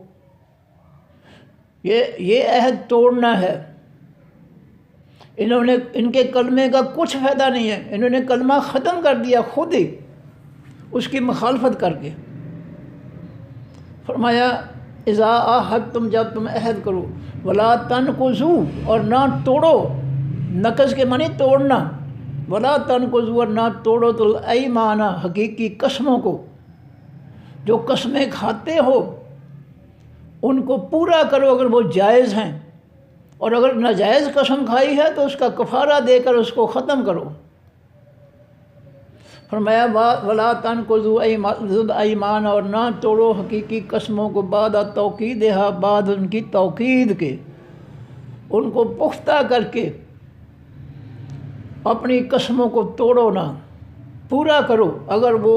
یہ عہد توڑنا ہے۔ ان کے کلمے کا کچھ فائدہ نہیں ہے، انہوں نے کلمہ ختم کر دیا خود ہی اس کی مخالفت کر کے۔ فرمایا اذا عاہدتم، جب تم عہد کرو، ولا تنقضوا، اور نہ توڑو، نقض کے معنی توڑنا، ولا تنقضوا، اور نہ توڑو تو الایمان، حقیقی قسموں کو۔ جو قسمیں کھاتے ہو ان کو پورا کرو اگر وہ جائز ہیں، اور اگر ناجائز قسم کھائی ہے تو اس کا کفارہ دے کر اس کو ختم کرو۔ فرمایا ولا تنقضوا ایمان، اور نہ توڑو حقیقی قسموں کو بعد توکیدہا، بعد ان کی توکید کے، ان کو پختہ کر کے اپنی قسموں کو توڑو نہ، پورا کرو اگر وہ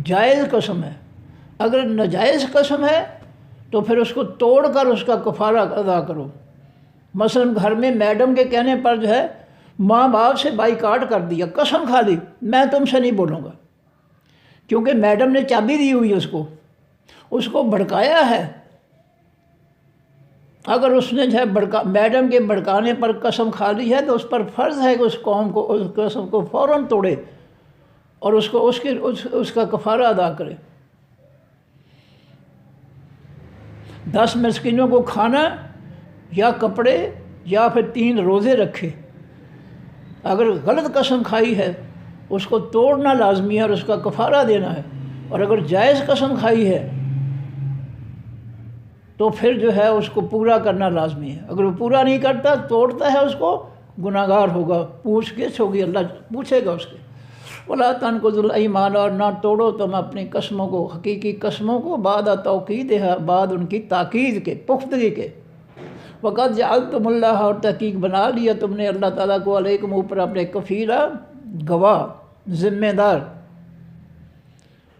جائز قسم ہے۔ اگر ناجائز قسم ہے تو پھر اس کو توڑ کر اس کا کفارہ ادا کرو۔ مثلا گھر میں میڈم کے کہنے پر جو ہے ماں باپ سے بائیکاٹ کر دیا، قسم کھا لی میں تم سے نہیں بولوں گا، کیونکہ میڈم نے چابی دی ہوئی ہے اس کو بھڑکایا ہے۔ اگر اس نے جو ہے میڈم کے بھڑکانے پر قسم کھا لی ہے تو اس پر فرض ہے کہ اس قوم کو اس قسم کو فوراً توڑے اور اس کا کفارہ ادا کرے۔ 10 مسکینوں کو کھانا یا کپڑے یا پھر 3 روزے رکھے۔ اگر غلط قسم کھائی ہے اس کو توڑنا لازمی ہے اور اس کا کفارہ دینا ہے، اور اگر جائز قسم کھائی ہے تو پھر جو ہے اس کو پورا کرنا لازمی ہے۔ اگر وہ پورا نہیں کرتا، توڑتا ہے، اس کو گناہ گار ہوگا، پوچھ گچھ ہوگی، اللہ پوچھے گا اس کے۔ ولا تنقضوا الایمان، اور نہ توڑو تم اپنی قسموں کو، حقیقی قسموں کو، بعد توکیدہا، بعد ان کی تاکید کے، پختگی کے۔ وقد جعلتم اللہ، اور تحقیق بنا لیا تم نے اللہ تعالیٰ کو، علیکم اوپر اپنے کفیلا، گواہ، ذمہ دار۔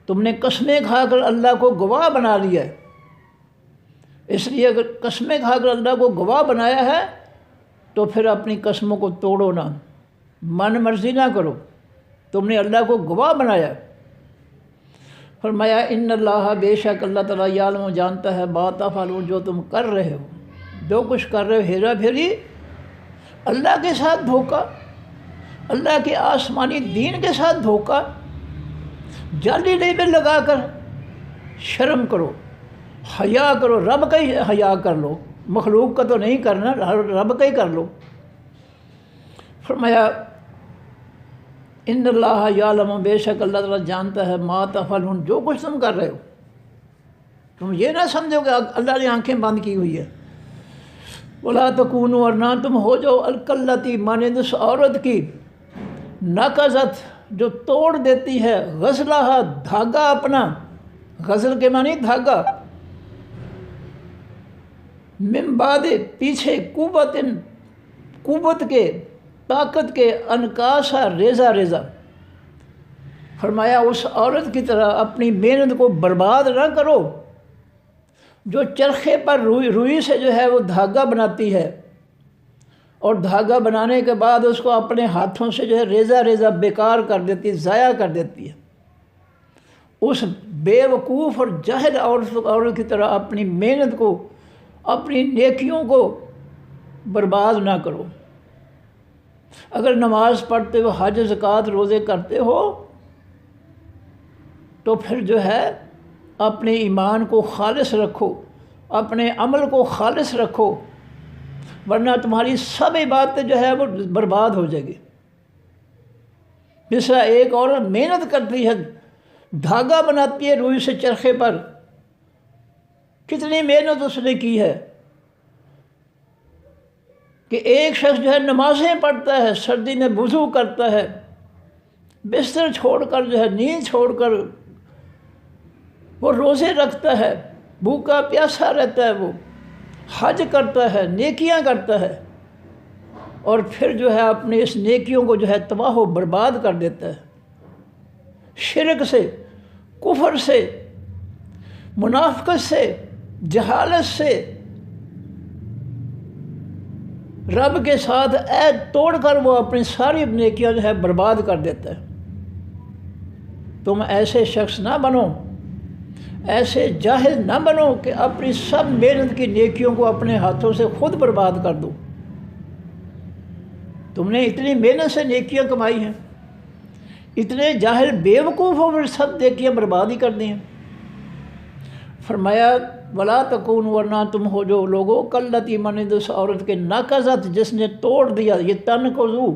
تم نے قسمیں کھا کر اللہ کو گواہ بنا لیا ہے، اس لیے اگر قسمیں کھا کر اللہ کو گواہ بنایا ہے تو پھر اپنی قسموں کو توڑو نہ، من مرضی نہ کرو، تم نے اللہ کو گواہ بنایا۔ فرمایا ان اللہ، بے شک اللہ تعالیٰ، یعلم، جانتا ہے، ما تفعلون، جو تم کر رہے ہو، جو کچھ کر رہے ہو، ہیرا پھیری، اللہ کے ساتھ دھوکہ، اللہ کے آسمانی دین کے ساتھ دھوکہ، جعلی لیبل لگا کر۔ شرم کرو، حیا کرو، رب کا ہی حیا کر لو، مخلوق کا تو نہیں کرنا، رب کا ہی کر لو۔ فرمایا ان اللہ یعلم، بے شک اللہ تعالیٰ جانتا ہے، ما تفعلون، جو کچھ تم کر رہے ہو۔ تم یہ نہ سمجھو کہ اللہ نے آنکھیں بند کی ہوئی ہے۔ ولا تکونوا، اور نہ تم ہو جاؤ، الکلتی، مانند اس عورت کی، نقضت، جو توڑ دیتی ہے، غزلہا، دھاگا اپنا، غزل کے معنی دھاگا، من بعد، پیچھے، قوت کے، طاقت کے، انکاسا، ریزہ ریزہ۔ فرمایا اس عورت کی طرح اپنی محنت کو برباد نہ کرو جو چرخے پر روئی سے جو ہے وہ دھاگا بناتی ہے، اور دھاگا بنانے کے بعد اس کو اپنے ہاتھوں سے جو ہے ریزہ ریزہ بیکار کر دیتی ہے، ضائع کر دیتی ہے۔ اس بے وقوف اور جاہل عورت کی طرح اپنی محنت کو، اپنی نیکیوں کو برباد نہ کرو۔ اگر نماز پڑھتے ہو، حج زکوٰۃ روزے کرتے ہو تو پھر جو ہے اپنے ایمان کو خالص رکھو، اپنے عمل کو خالص رکھو، ورنہ تمہاری سب عبادتیں جو ہے وہ برباد ہو جائے گی۔ جس طرح ایک عورت محنت کرتی ہے، دھاگا بناتی ہے روئی سے چرخے پر، کتنی محنت اس نے کی ہے کہ ایک شخص جو ہے نمازیں پڑھتا ہے، سردی میں وضو کرتا ہے، بستر چھوڑ کر جو ہے، نیند چھوڑ کر وہ روزے رکھتا ہے، بھوکا پیاسا رہتا ہے، وہ حج کرتا ہے، نیکیاں کرتا ہے، اور پھر جو ہے اپنے اس نیکیوں کو جو ہے تباہ و برباد کر دیتا ہے، شرک سے، کفر سے، منافقت سے، جہالت سے، رب کے ساتھ عہد توڑ کر وہ اپنی ساری نیکیاں جو ہے برباد کر دیتا ہے۔ تم ایسے شخص نہ بنو، ایسے جاہل نہ بنو کہ اپنی سب محنت کی نیکیوں کو اپنے ہاتھوں سے خود برباد کر دو۔ تم نے اتنی محنت سے نیکیاں کمائی ہیں، اتنے جاہل بیوقوف ہو پھر سب نیکیاں برباد ہی کر دی ہیں۔ فرمایا ولا تکونوا، ورنہ تم ہو جو لوگوں، کلتی، مانند اس عورت کے، نقضت، جس نے توڑ دیا۔ یہ تنقضوا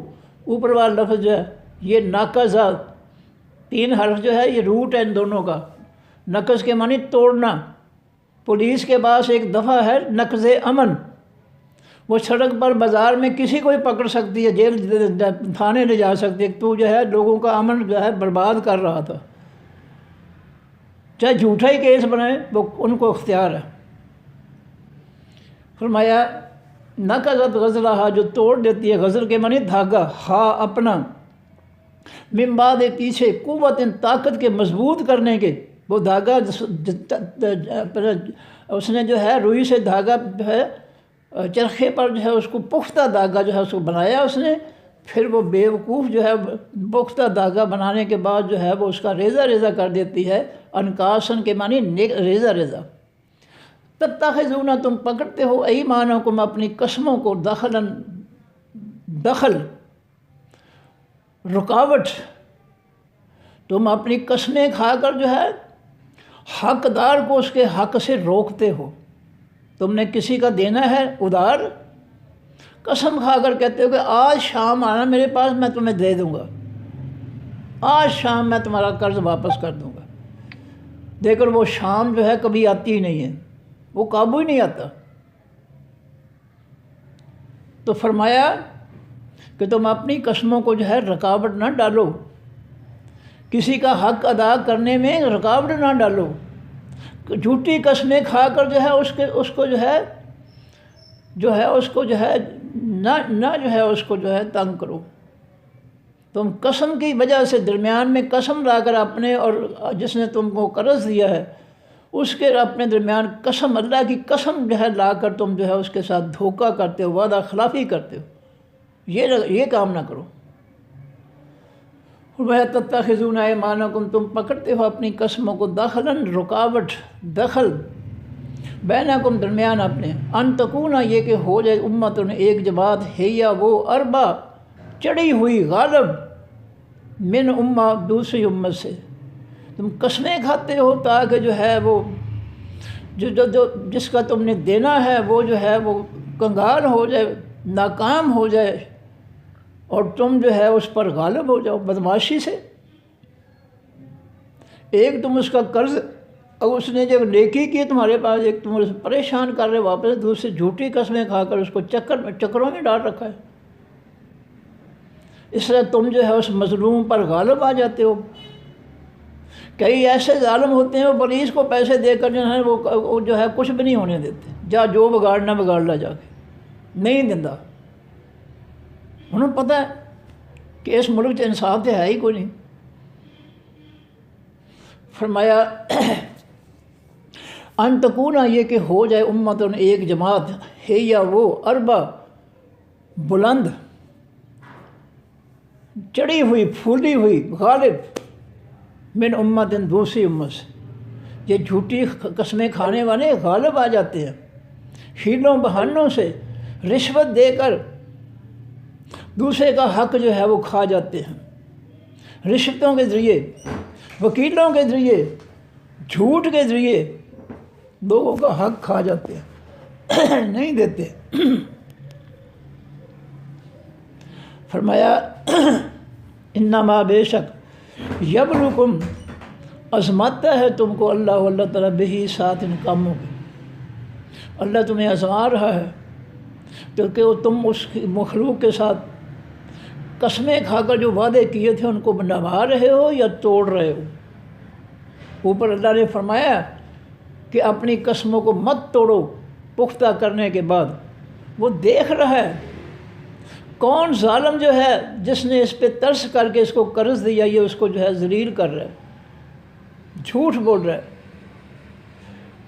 اوپر والا لفظ جو ہے یہ نقضت، 3 حرف جو ہے یہ روٹ ہے ان دونوں کا۔ نقض کے معنی توڑنا۔ پولیس کے پاس ایک دفعہ ہے نقض امن، وہ سڑک پر بازار میں کسی کو بھی پکڑ سکتی ہے، جیل تھانے لے جا سکتی ہے، تو جو ہے لوگوں کا امن جو ہے برباد کر رہا تھا، چاہے جھوٹا ہی کیس بنائے، وہ ان کو اختیار ہے۔ فرمایا نقضت غزلہا، جو توڑ دیتی ہے، غزل کے معنی دھاگا، ہا اپنا، من بعد پیچھے، قوت طاقت کے مضبوط کرنے کے، وہ دھاگا اس نے جو ہے روئی سے دھاگا جو ہے چرخے پر جو ہے اس کو پختہ دھاگا جو ہے اس کو بنایا اس نے، پھر وہ بیوقوف جو ہے پختہ دھاگا بنانے کے بعد جو ہے وہ اس کا ریزہ ریزہ کر دیتی ہے، انکاسن کے معنی ریزہ ریزہ۔ تتخذون، تم پکڑتے ہو، ایمانکم، اپنی قسموں کو، دخل رکاوٹ، تم اپنی قسمیں کھا کر جو ہے حقدار کو اس کے حق سے روکتے ہو۔ تم نے کسی کا دینا ہے ادھار، قسم کھا کر کہتے ہو کہ آج شام آنا میرے پاس، میں تمہیں دے دوں گا، آج شام میں تمہارا قرض واپس کر دوں گا، دیکھ وہ شام جو ہے کبھی آتی ہی نہیں ہے، وہ قابو ہی نہیں آتا۔ تو فرمایا کہ تم اپنی قسموں کو جو ہے رکاوٹ نہ ڈالو، کسی کا حق ادا کرنے میں رکاوٹ نہ ڈالو، جھوٹی قسمیں کھا کر جو ہے اس کو جو ہے اس کو جو ہے نہ جو ہے اس کو جو ہے تنگ کرو۔ تم قسم کی وجہ سے درمیان میں قسم لا کر اپنے اور جس نے تم کو قرض دیا ہے اس کے اپنے درمیان قسم، اللہ کی قسم جو ہے لا کر تم جو ہے اس کے ساتھ دھوکہ کرتے ہو، وعدہ خلافی کرتے ہو، یہ کام نہ کرو۔ تتخذون ایمانکم، تم پکڑتے ہو اپنی قسموں کو، دخلاً رکاوٹ، دخل، بینکم درمیان اپنے، ان تکون، یہ کہ ہو جائے، امتن ایک جماعت، ہے یا وہ، اربا چڑھی ہوئی، غالب، من امہ دوسری امت سے، تم قسمیں کھاتے ہو تاکہ جو ہے وہ جس کا تم نے دینا ہے وہ جو ہے وہ کنگال ہو جائے، ناکام ہو جائے، اور تم جو ہے اس پر غالب ہو جاؤ بدمعاشی سے۔ ایک تم اس کا قرض، اور اس نے جب نیکی کی تمہارے پاس، ایک تم اسے پریشان کر رہے واپس، دوسری جھوٹی قسمیں کھا کر اس کو چکروں میں ڈال رکھا ہے، اس لیے تم جو ہے اس مظلوم پر غالب آ جاتے ہو۔ کئی ایسے ظالم ہوتے ہیں وہ پولیس کو پیسے دے کر جو ہے وہ جو ہے کچھ بھی نہیں ہونے دیتے، جو بگاڑنا بگاڑ لا، جا کے نہیں دیتا، انہوں پتہ ہے کہ اس ملک سے انصاف تو ہے ہی کوئی نہیں۔ فرمایا ان تکون، یہ کہ ہو جائے، امتن ایک جماعت، ہے یا وہ، اربا بلند، چڑھی ہوئی، پھولی ہوئی، غالب، من امتن دوسری امت سے۔ یہ جھوٹی قسمیں کھانے والے غالب آ جاتے ہیں، ہیلوں بہانوں سے، رشوت دے کر دوسرے کا حق جو ہے وہ کھا جاتے ہیں، رشوتوں کے ذریعے، وکیلوں کے ذریعے، جھوٹ کے ذریعے لوگوں کا حق کھا جاتے ہیں، نہیں دیتے۔ فرمایا انما، بے شک، یبلوکم، آزماتا ہے تم کو اللہ تعالیٰ، بہی، ساتھ ان کاموں کے، اللہ تمہیں آزما رہا ہے، تو کہ تم اس مخلوق کے ساتھ قسمیں کھا کر جو وعدے کیے تھے ان کو نبھا رہے ہو یا توڑ رہے ہو۔ اوپر اللہ نے فرمایا کہ اپنی قسموں کو مت توڑو پختہ کرنے کے بعد، وہ دیکھ رہا ہے کون ظالم جو ہے جس نے اس پہ ترس کر کے اس کو قرض دیا، یہ اس کو جو ہے ذلیل کر رہا ہے، جھوٹ بول رہا ہے،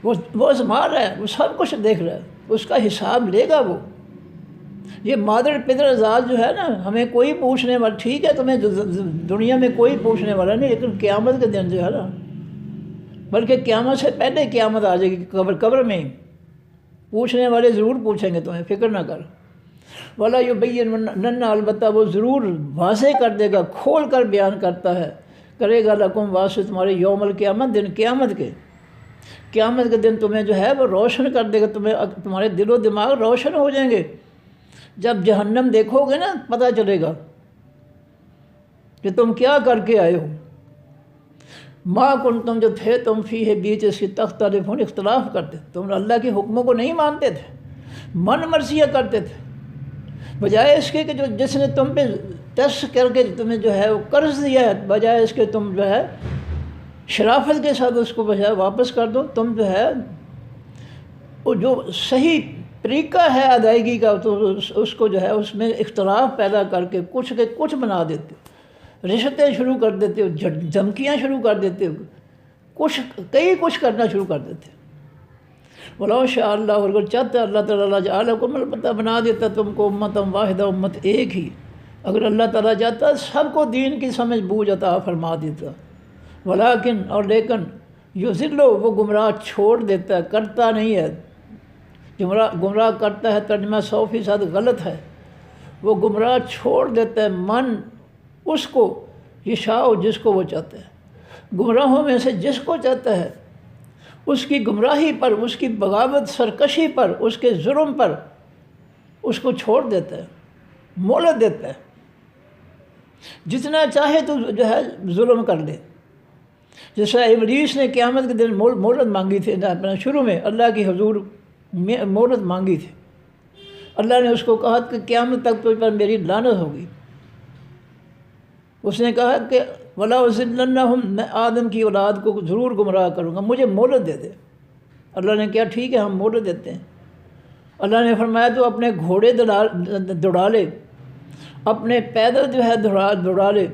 وہ آزما رہا ہے، وہ سب کچھ دیکھ رہا ہے، اس کا حساب لے گا وہ۔ یہ مادر پدر ازاد جو ہے نا، ہمیں کوئی پوچھنے والا، ٹھیک ہے تمہیں دنیا میں کوئی پوچھنے والا نہیں، لیکن قیامت کے دن جو ہے نا، بلکہ قیامت سے پہلے قیامت آ جائے گی، قبر میں ہی پوچھنے والے ضرور پوچھیں گے تمہیں، فکر نہ کر۔ وَلَا يُبَيِّنُنَّ، البتہ وہ ضرور واضح کر دے گا، کھول کر بیان کرتا ہے، کرے گا لکم، واسطے تمہارے، یوم القیامت، دن قیامت کے، قیامت کے دن تمہیں جو ہے وہ روشن کر دے گا، تمہارے دل و دماغ روشن ہو جائیں گے۔ جب جہنم دیکھو گے نا پتہ چلے گا کہ تم کیا کر کے آئے ہو۔ ما کنتم، جو تھے تم، فیہ، بیچ اس کی، تختلفون، اختلاف کرتے، تم اللہ کے حکموں کو نہیں مانتے تھے، من مرضیاں کرتے تھے، بجائے اس کے کہ جو جس نے تم پہ ٹیسٹ کر کے تمہیں جو ہے وہ قرض دیا ہے، بجائے اس کے تم جو ہے شرافت کے ساتھ اس کو بجائے واپس کر دو، تم جو ہے وہ جو صحیح طریقہ ہے ادائیگی کا تو اس کو جو ہے اس میں اختلاف پیدا کر کے کچھ کے کچھ بنا دیتے ہو، رشوتیں شروع کر دیتے ہو، دھمکیاں شروع کر دیتے ہو، کچھ کرنا شروع کر دیتے ہو۔ وَلَوْ شَاءَ اللَّهُ، اور اگر چاہتا اللہ تعالیٰ جعلکم، البتہ بنا دیتا تم کو امتًا واحدہ، امت ایک ہی، اگر اللہ تعالیٰ چاہتا سب کو دین کی سمجھ بوجھ عطا فرما دیتا، ولیکن، اور لیکن، یضل، وہ گمراہ چھوڑ دیتا ہے، کرتا نہیں ہے، گمراہ کرتا ہے، ترجمہ 100% غلط ہے، وہ گمراہ چھوڑ دیتا ہے من اس کو یشاء، جس کو وہ چاہتا ہے، گمراہوں میں سے جس کو چاہتا ہے اس کی گمراہی پر، اس کی بغاوت سرکشی پر، اس کے ظلم پر اس کو چھوڑ دیتا ہے، مہلت دیتا ہے، جتنا چاہے تو جو ہے ظلم کر لے۔ جیسا ابلیس نے قیامت کے دن مہلت مانگی تھی، اپنا شروع میں اللہ کی حضور مہلت مانگی تھی، اللہ نے اس کو کہا کہ قیامت تک تجھ پر میری لعنت ہوگی۔ اس نے کہا کہ وَلَأُضِلَّنَّهُمْ، میں آدم کی اولاد کو ضرور گمراہ کروں گا، مجھے مہلت دے دے۔ اللہ نے کہا ٹھیک ہے، ہم مہلت دیتے ہیں۔ اللہ نے فرمایا تو اپنے گھوڑے دوڑا لے، اپنے پیدل جو ہے دوڑا لے،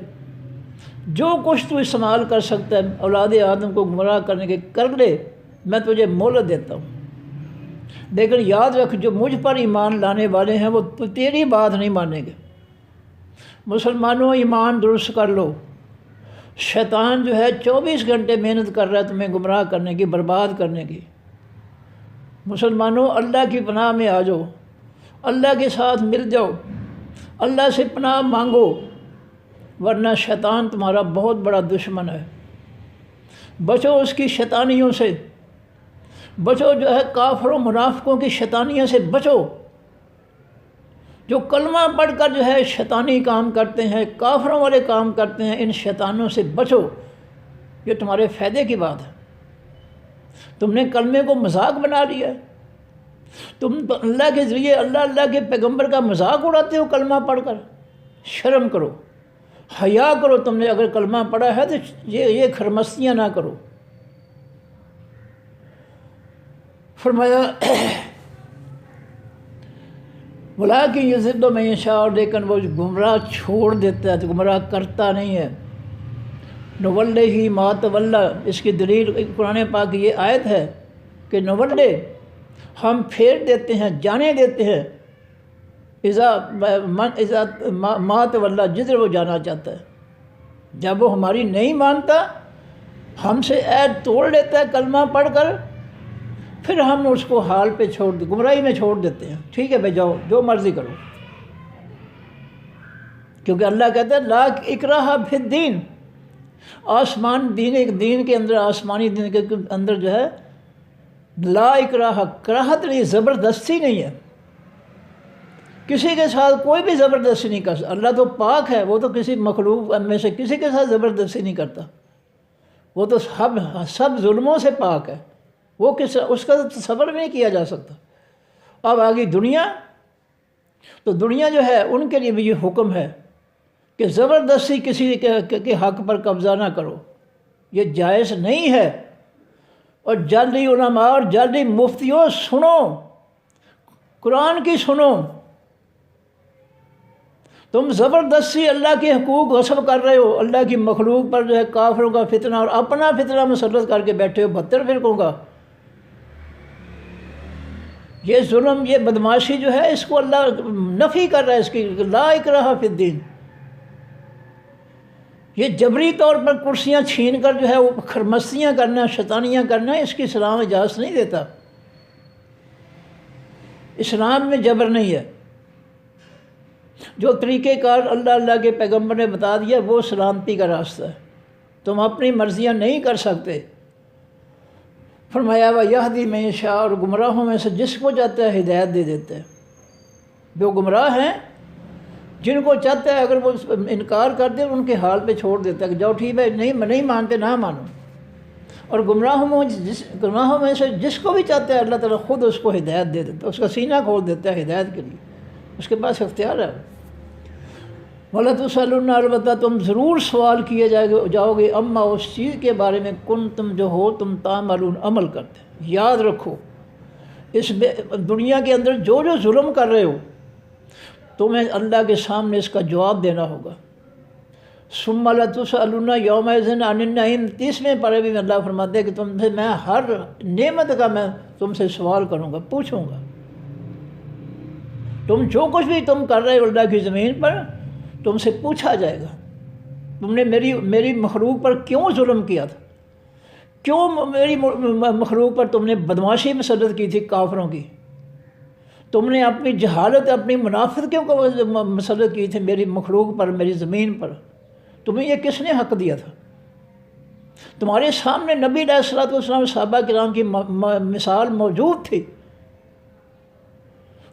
جو کچھ تو استعمال کر سکتا ہے اولاد آدم کو گمراہ کرنے کے کر لے، میں تجھے مہلت دیتا ہوں۔ لیکن یاد رکھ، جو مجھ پر ایمان لانے والے ہیں وہ تو تیری بات نہیں مانیں گے۔ مسلمانوں، ایمان درست کر لو۔ شیطان جو ہے 24 گھنٹے محنت کر رہا ہے تمہیں گمراہ کرنے کی، برباد کرنے کی۔ مسلمانوں، اللہ کی پناہ میں آ جاؤ، اللہ کے ساتھ مل جاؤ، اللہ سے پناہ مانگو، ورنہ شیطان تمہارا بہت بڑا دشمن ہے۔ بچو اس کی شیطانیوں سے، بچو جو ہے کافر و منافقوں کی شیطانیوں سے بچو، جو کلمہ پڑھ کر جو ہے شیطانی کام کرتے ہیں، کافروں والے کام کرتے ہیں، ان شیطانوں سے بچو، یہ تمہارے فائدے کی بات ہے۔ تم نے کلمے کو مذاق بنا لیا ہے، تم اللہ کے ذریعے اللہ کے پیغمبر کا مذاق اڑاتے ہو کلمہ پڑھ کر۔ شرم کرو، حیا کرو، تم نے اگر کلمہ پڑھا ہے تو یہ خرمستیاں نہ کرو۔ فرمایا ولیکن یضل من یشاء، لیکن وہ گمراہ چھوڑ دیتا ہے، تو گمراہ کرتا نہیں ہے۔ نولہ ما تولی، اس کی دلیل قرآن پاک کی یہ آیت ہے کہ نولہ، ہم پھیر دیتے ہیں، جانے دیتے ہیں، اذا ما تولی، جدھر وہ جانا چاہتا ہے۔ جب وہ ہماری نہیں مانتا، ہم سے عہد توڑ لیتا ہے کلمہ پڑھ کر، پھر ہم اس کو حال پہ گمراہی میں چھوڑ دیتے ہیں۔ ٹھیک ہے بھائی، جاؤ جو مرضی کرو، کیونکہ اللہ کہتا ہے لا اکراہ فی الدین، دین کے اندر، آسمانی دین کے اندر جو ہے لا اکراہ، کراہت نہیں، زبردستی نہیں ہے، کسی کے ساتھ کوئی بھی زبردستی نہیں کر سکتا۔ اللہ تو پاک ہے، وہ تو کسی مخلوق میں سے کسی کے ساتھ زبردستی نہیں کرتا، وہ تو سب ظلموں سے پاک ہے، وہ اس کا تصور بھی نہیں کیا جا سکتا۔ اب آگے دنیا، تو دنیا جو ہے ان کے لیے بھی یہ حکم ہے کہ زبردستی کسی کے حق پر قبضہ نہ کرو، یہ جائز نہیں ہے۔ اور جلدی علماء اور جلدی مفتیوں، سنو، قرآن کی سنو، تم زبردستی اللہ کے حقوق غصب کر رہے ہو، اللہ کی مخلوق پر جو ہے کافروں کا فتنہ اور اپنا فتنہ مسلط کر کے بیٹھے ہو 72 فرقوں کا۔ یہ ظلم، یہ بدماشی جو ہے، اس کو اللہ نفی کر رہا ہے، اس کی لا اکراہ فی الدین۔ یہ جبری طور پر کرسیاں چھین کر جو ہے وہ خرمستیاں کرنا، شیطانیاں کرنا، اس کی اسلام اجازت نہیں دیتا۔ اسلام میں جبر نہیں ہے، جو طریقہ کار اللہ کے پیغمبر نے بتا دیا وہ سلامتی کا راستہ ہے، تم اپنی مرضیاں نہیں کر سکتے۔ فرمایا وَيَهْدِي مَن يَشَاءُ، اور گمراہوں میں سے جس کو چاہتا ہے ہدایت دے دیتا ہے۔ جو گمراہ ہیں، جن کو چاہتا ہے اگر وہ انکار کر دے ان کے حال پہ چھوڑ دیتا ہے کہ جاؤ ٹھیک ہے، نہیں مانتے نہ مانو۔ اور گمراہوں میں سے جس کو بھی چاہتا ہے اللہ تعالیٰ خود اس کو ہدایت دے دیتا ہے، اس کا سینہ کھول دیتا ہے ہدایت کے لیے، اس کے پاس اختیار ہے۔ وَلَا تُسْأَلُنَّ، البتہ تم ضرور سوال کیے جاؤ گے، اما اس چیز کے بارے میں تم جو ہو تم تعملون عمل کرتے۔ یاد رکھو اس دنیا کے اندر جو ظلم کر رہے ہو تمہیں اللہ کے سامنے اس کا جواب دینا ہوگا۔ ثُمَّ لَتُسْأَلُنَّ يَوْمَئِذٍ عَنِ النَّعِيمِ، 30ویں پارے میں اللہ فرماتے ہیں کہ تم سے میں ہر نعمت کا میں تم سے سوال کروں گا، پوچھوں گا۔ تم جو کچھ بھی تم کر رہے ہو اللہ کی زمین پر تم سے پوچھا جائے گا، تم نے میری مخلوق پر کیوں ظلم کیا تھا، کیوں میری مخلوق پر تم نے بدماشی مسلط کی تھی کافروں کی، تم نے اپنی جہالت اپنی منافقت کیوں مسلط کی تھی میری مخلوق پر، میری زمین پر، تمہیں یہ کس نے حق دیا تھا؟ تمہارے سامنے نبی علیہ الصلوۃ والسلام صحابہ کرام کی مثال موجود تھی،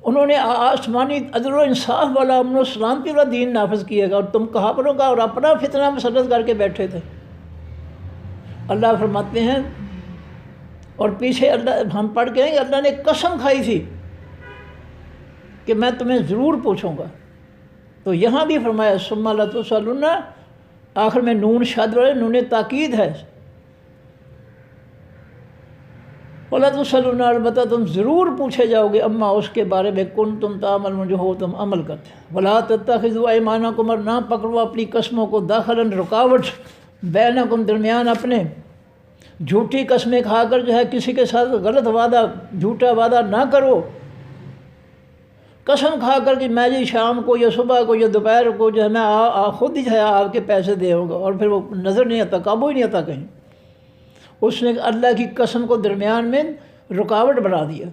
انہوں نے آسمانی عدل و انصاف والا امن و سلامتی والا دین نافذ کیے گا، اور تم کافروں کا اور اپنا فتنہ مسلط کر کے بیٹھے تھے۔ اللہ فرماتے ہیں، اور پیچھے اللہ ہم پڑھ کے ہیں کہ اللہ نے قسم کھائی تھی کہ میں تمہیں ضرور پوچھوں گا۔ تو یہاں بھی فرمایا ثُمَّ لَتُسْأَلُنَّ، آخر میں نون شد والے نون تاکید ہے، وَلَا تُسْأَلُنَّ، البتہ تم ضرور پوچھے جاؤ گے اما اس کے بارے میں کنتم تعملون جو ہو تم عمل کرتے۔ وَلَا تَتَّخِذُوا أَيْمَانَكُمْ، اور نہ پکڑو اپنی قسموں کو داخلاً رکاوٹ بینکم درمیان اپنے، جھوٹی قسمیں کھا کر جو ہے کسی کے ساتھ غلط وعدہ جھوٹا وعدہ نہ کرو، قسم کھا کر کہ میں جی شام کو یا صبح کو یا دوپہر کو جو ہے میں خود ہی جو ہے آپ کے پیسے دے ہوں گا، اور پھر وہ نظر نہیں آتا، قابو ہی نہیں آتا کہیں۔ اس نے اللہ کی قسم کو درمیان میں رکاوٹ بنا دیا،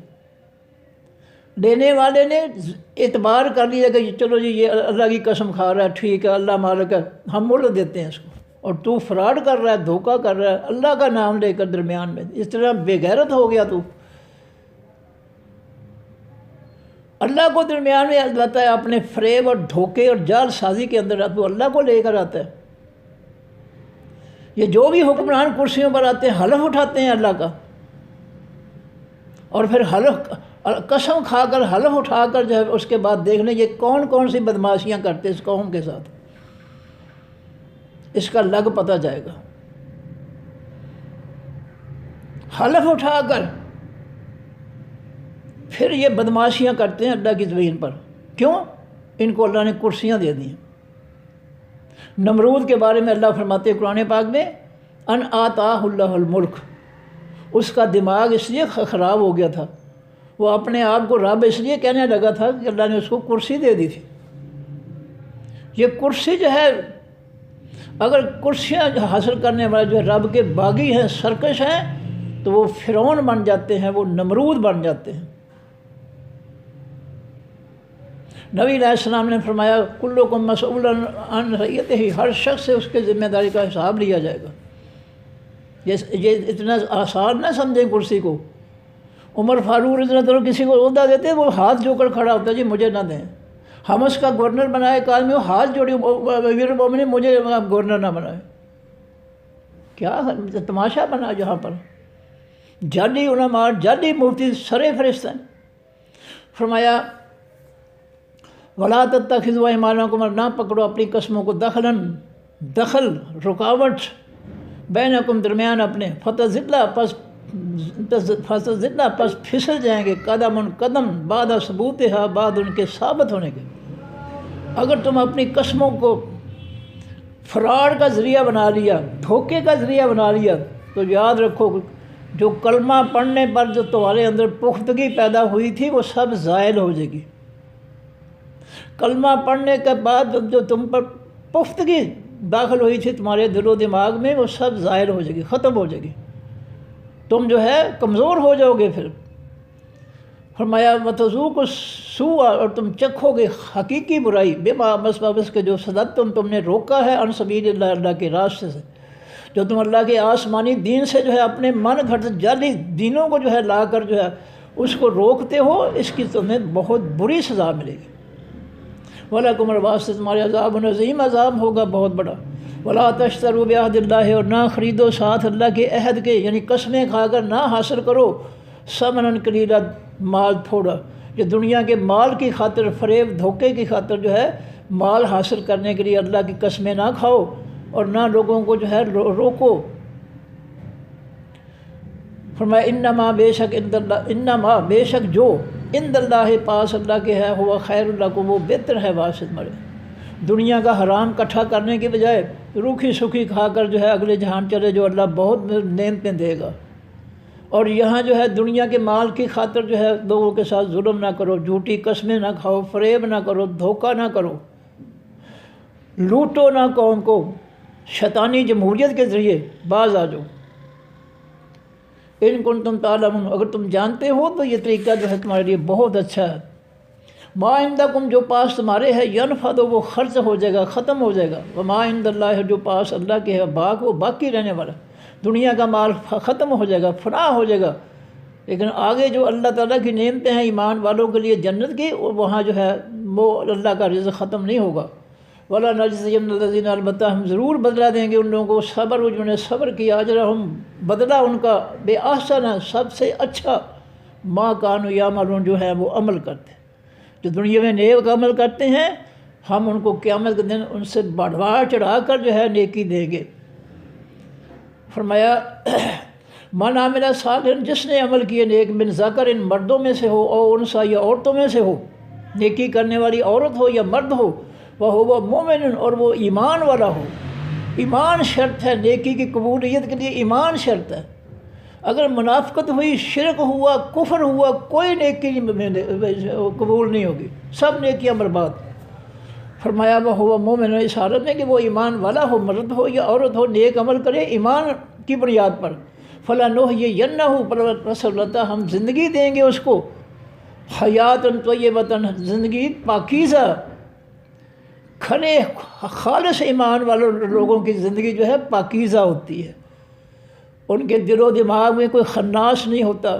دینے والے نے اعتبار کر لیا کہ چلو جی یہ اللہ کی قسم کھا رہا ہے، ٹھیک ہے اللہ مالک ہے، ہم مول دیتے ہیں اس کو، اور تو فراڈ کر رہا ہے، دھوکہ کر رہا ہے اللہ کا نام لے کر درمیان میں، اس طرح بے غیرت ہو گیا تو۔ اللہ کو درمیان میں لاتا ہے اپنے فریب اور دھوکے اور جال سازی کے اندر، تو اللہ کو لے کر آتا ہے۔ یہ جو بھی حکمران کرسیوں پر آتے ہیں حلف اٹھاتے ہیں اللہ کا، اور پھر قسم کھا کر حلف اٹھا کر جو ہے اس کے بعد دیکھ لیں یہ کون کون سی بدماشیاں کرتے اس قوم کے ساتھ، اس کا لگ پتہ جائے گا۔ حلف اٹھا کر پھر یہ بدماشیاں کرتے ہیں اللہ کی زمین پر، کیوں؟ ان کو اللہ نے کرسیاں دے دی ہیں۔ نمرود کے بارے میں اللہ فرماتے ہیں قرآن پاک میں، ان آتاہ اللہ الملک، اس کا دماغ اس لیے خراب ہو گیا تھا، وہ اپنے آپ کو رب اس لیے کہنے لگا تھا کہ اللہ نے اس کو کرسی دے دی تھی۔ یہ کرسی جو ہے، اگر کرسیاں حاصل کرنے والے جو ہے رب کے باغی ہیں، سرکش ہیں، تو وہ فرعون بن جاتے ہیں، وہ نمرود بن جاتے ہیں۔ نبی علیہ السلام نے فرمایا کلکم مسئول عن رعیتہ، ہر شخص سے اس کے ذمہ داری کا حساب لیا جائے گا۔ یہ اتنا آسان نہ سمجھیں کرسی کو۔ عمر فاروق رضی اللہ عنہ کسی کو عہدہ دیتے وہ ہاتھ جوڑ کر کھڑا ہوتا ہے، جی مجھے نہ دیں۔ حمص کا گورنر بنائے ایک آدمی، وہ ہاتھ جوڑی، امیر المومنین مجھے گورنر نہ بنائے۔ کیا تماشا بنا جہاں پر، جعلی علماء جعلی مفتی سرے فرشت ہیں۔ فرمایا وَلَا تَتَّخِذُوا أَيْمَانَكُمْ، اور نہ پکڑو اپنی قسموں کو دخل رکاوٹ بینکم درمیان اپنے، فتزل پس پھسل جائیں گے، قدم بعد ثبوتہا، بعد ان کے ثابت ہونے کے۔ اگر تم اپنی قسموں کو فراڈ کا ذریعہ بنا لیا، دھوکے کا ذریعہ بنا لیا، تو یاد رکھو جو کلمہ پڑھنے پر جو تمہارے اندر پختگی پیدا ہوئی تھی وہ سب زائل ہو جائے گی۔ کلمہ پڑھنے کے بعد جو تم پر پختگی داخل ہوئی تھی تمہارے دل و دماغ میں، وہ سب ظاہر ہو جائے گی، ختم ہو جائے گی، تم جو ہے کمزور ہو جاؤ گے۔ پھر فرمایا وَتَذُوقُوا السُّوءَ، اور تم چکھو گے حقیقی برائی، بما بسبب کے جو صددتم تم نے روکا ہے عن سبیل اللہ، اللہ کے راستے سے، جو تم اللہ کے آسمانی دین سے جو ہے اپنے من گھڑت جعلی دینوں کو جو ہے لا کر جو ہے اس کو روکتے ہو، اس کی تمہیں بہت بری سزا ملے گی۔ وَلَكُمُ، اور واسطے تمہارے عذاب عظیم، عذاب ہوگا بہت بڑا۔ ولا تشتروا بعہد اللہ، اور نہ خریدو ساتھ اللہ کے عہد کے، یعنی قسمیں کھا کر نہ حاصل کرو ثمنا قلیلا، مال تھوڑا، جو دنیا کے مال کی خاطر، فریب دھوکے کی خاطر جو ہے مال حاصل کرنے کے لیے اللہ کی قسمیں نہ کھاؤ، اور نہ لوگوں کو جو ہے روکو۔ فرمایا انما بے شک عند اللہ، انما بے شک جو عند اللہ پاس اللہ کے ہے، ہوا خیر لکم، وہ بہتر ہے واسط مرے۔ دنیا کا حرام کٹھا کرنے کے بجائے روکھی سکھی کھا کر جو ہے اگلے جہان چلے، جو اللہ بہت نعمتیں دے گا۔ اور یہاں جو ہے دنیا کے مال کی خاطر جو ہے لوگوں کے ساتھ ظلم نہ کرو، جھوٹی قسمیں نہ کھاؤ، فریب نہ کرو، دھوکہ نہ کرو، لوٹو نہ قوم کو، شیطانی جمہوریت کے ذریعے باز آ جاؤ۔ ان کنتم تعلمون، اگر تم جانتے ہو تو یہ طریقہ جو ہے تمہارے لیے بہت اچھا ہے۔ ما عندکم، جو پاس تمہارے ہے، ینفد، وہ خرچ ہو جائے گا، ختم ہو جائے گا، وما عند اللہ، جو پاس اللہ کے ہے باق، وہ باقی رہنے والا۔ دنیا کا مال ختم ہو جائے گا، فنا ہو جائے گا، لیکن آگے جو اللہ تعالیٰ کی نعمتیں ہیں ایمان والوں کے لیے جنت کی، وہاں جو ہے وہ اللہ کا رزق ختم نہیں ہوگا۔ ولا نجزین الذین، البتہ ہم ضرور بدلہ دیں گے ان لوگوں کو، صبر، جنہوں نے صبر کیا، اجرہم، بدلہ ان کا، بے احسن، سب سے اچھا، ما کانوا یعملون، جو ہے وہ عمل کرتے ہیں۔ جو دنیا میں نیک عمل کرتے ہیں ہم ان کو قیامت کے دن ان سے بڑھا چڑھا کر جو ہے نیکی دیں گے۔ فرمایا من عمل صالحا، جس نے عمل کیے نیک، من ذکر، ان مردوں میں سے ہو، او انثی، یا عورتوں میں سے ہو، نیکی کرنے والی عورت ہو یا مرد ہو، وہو مومن، اور وہ ایمان والا ہو۔ ایمان شرط ہے نیکی کی قبولیت کے لیے، ایمان شرط ہے۔ اگر منافقت ہوئی، شرک ہوا، کفر ہوا، کوئی نیکی قبول نہیں ہوگی، سب نیکیاں برباد۔ فرمایا وہو مومن، اس حالت میں کہ وہ ایمان والا ہو، مرد ہو یا عورت ہو، نیک عمل کرے ایمان کی بنیاد پر۔ فلنحیینہ، پس اللہ ہم زندگی دیں گے اس کو، حیات طیبۃ، زندگی پاکیزہ، کھلے خالص ایمان والوں لوگوں کی زندگی جو ہے پاکیزہ ہوتی ہے۔ ان کے دل و دماغ میں کوئی خناس نہیں ہوتا،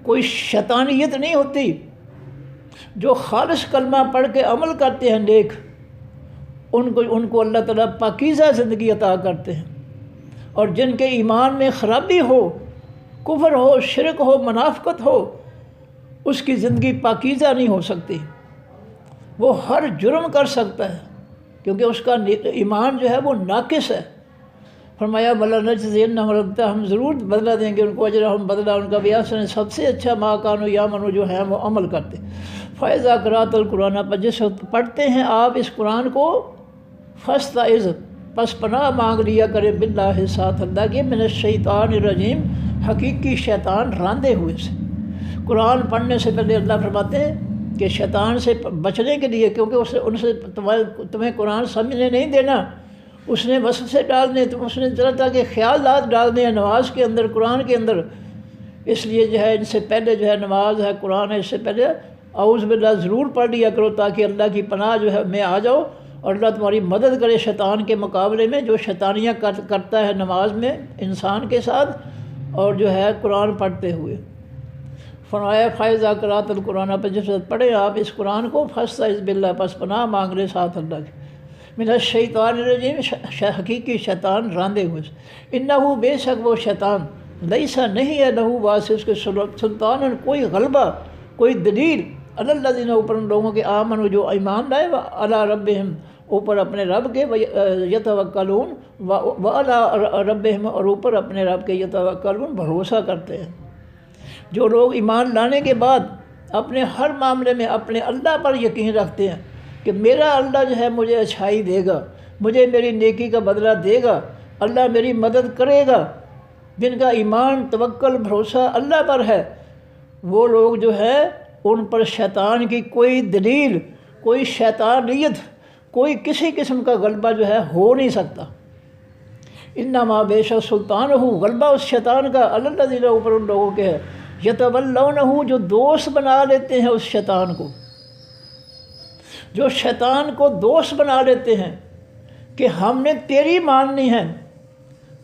کوئی شیطانیت نہیں ہوتی۔ جو خالص کلمہ پڑھ کے عمل کرتے ہیں نیک، ان کو اللہ تعالیٰ پاکیزہ زندگی عطا کرتے ہیں۔ اور جن کے ایمان میں خرابی ہو، کفر ہو، شرک ہو، منافقت ہو، اس کی زندگی پاکیزہ نہیں ہو سکتی، وہ ہر جرم کر سکتا ہے، کیونکہ اس کا ایمان جو ہے وہ ناقص ہے۔ فرمایا وَلَنَجْزِيَنَّهُمْ، البتہ ہم ضرور بدلہ دیں گے ان کو، اجرہم، بدلہ ان کا، بِأَحْسَنِ، سب سے اچھا، ما کانوا یعملون، جو ہیں وہ عمل کرتے۔ فَإِذَا قَرَأْتَ الْقُرْآنَ، پر جس وقت پڑھتے ہیں آپ اس قرآن کو، فَاسْتَعِذْ، پس پناہ مانگ لیا کرے، باللہ، ساتھ اللہ کے، من الشیطان الرجیم، حقیقی شیطان راندے ہوئے سے۔ قرآن پڑھنے سے پہلے اللہ فرماتے ہیں کہ شیطان سے بچنے کے لیے، کیونکہ ان سے تمہیں قرآن سمجھنے نہیں دینا، اس نے وسوسے ڈالنے، اس نے طرح طرح کے خیالات ڈالنے ہیں نماز کے اندر، قرآن کے اندر۔ اس لیے جو ہے ان سے پہلے جو ہے نماز ہے، قرآن ہے، اس سے پہلے اعوذ باللہ ضرور پڑھ لیا کرو، تاکہ اللہ کی پناہ جو ہے میں آ جاؤ، اور اللہ تمہاری مدد کرے شیطان کے مقابلے میں، جو شیطانیاں کرتا ہے نماز میں انسان کے ساتھ، اور جو ہے قرآن پڑھتے ہوئے۔ فرمایا فَإِذَا قَرَأْتَ الْقُرْآنَ، پر جس وقت پڑھیں آپ اس قرآن کو، فَاسْتَعِذْ بِاللَّهِ، پس پناہ مانگ لے ساتھ اللہ کے، من الشیطان الرجیم، حقیقی شیطان راندے ہوئے سے۔ انہو، بے شک وہ شیطان، لیسا، نہیں ہے، لہو، واسطے اس کے، سلطان، کوئی غلبہ، کوئی دلیل، علی الذین، اوپر ان لوگوں کے، آمنوا، جو ایمان لائے، علی ربہم، اوپر اپنے رب کے، یتوکلون، وعلی ربہم، اور اوپر اپنے رب کے، یتوکلون، بھروسہ کرتے ہیں۔ جو لوگ ایمان لانے کے بعد اپنے ہر معاملے میں اپنے اللہ پر یقین رکھتے ہیں کہ میرا اللہ جو ہے مجھے اچھائی دے گا، مجھے میری نیکی کا بدلہ دے گا، اللہ میری مدد کرے گا، جن کا ایمان، توکل، بھروسہ اللہ پر ہے، وہ لوگ جو ہے ان پر شیطان کی کوئی دلیل، کوئی شیطانیت، کوئی کسی قسم کا غلبہ جو ہے ہو نہیں سکتا۔ انما، بے شک، سلطان ہو، غلبہ اس شیطان کا، علی الذین، اوپر ان لوگوں کے ہے، یتولونہ، جو دوست بنا لیتے ہیں اس شیطان کو، جو شیطان کو دوست بنا لیتے ہیں کہ ہم نے تیری ماننی ہے،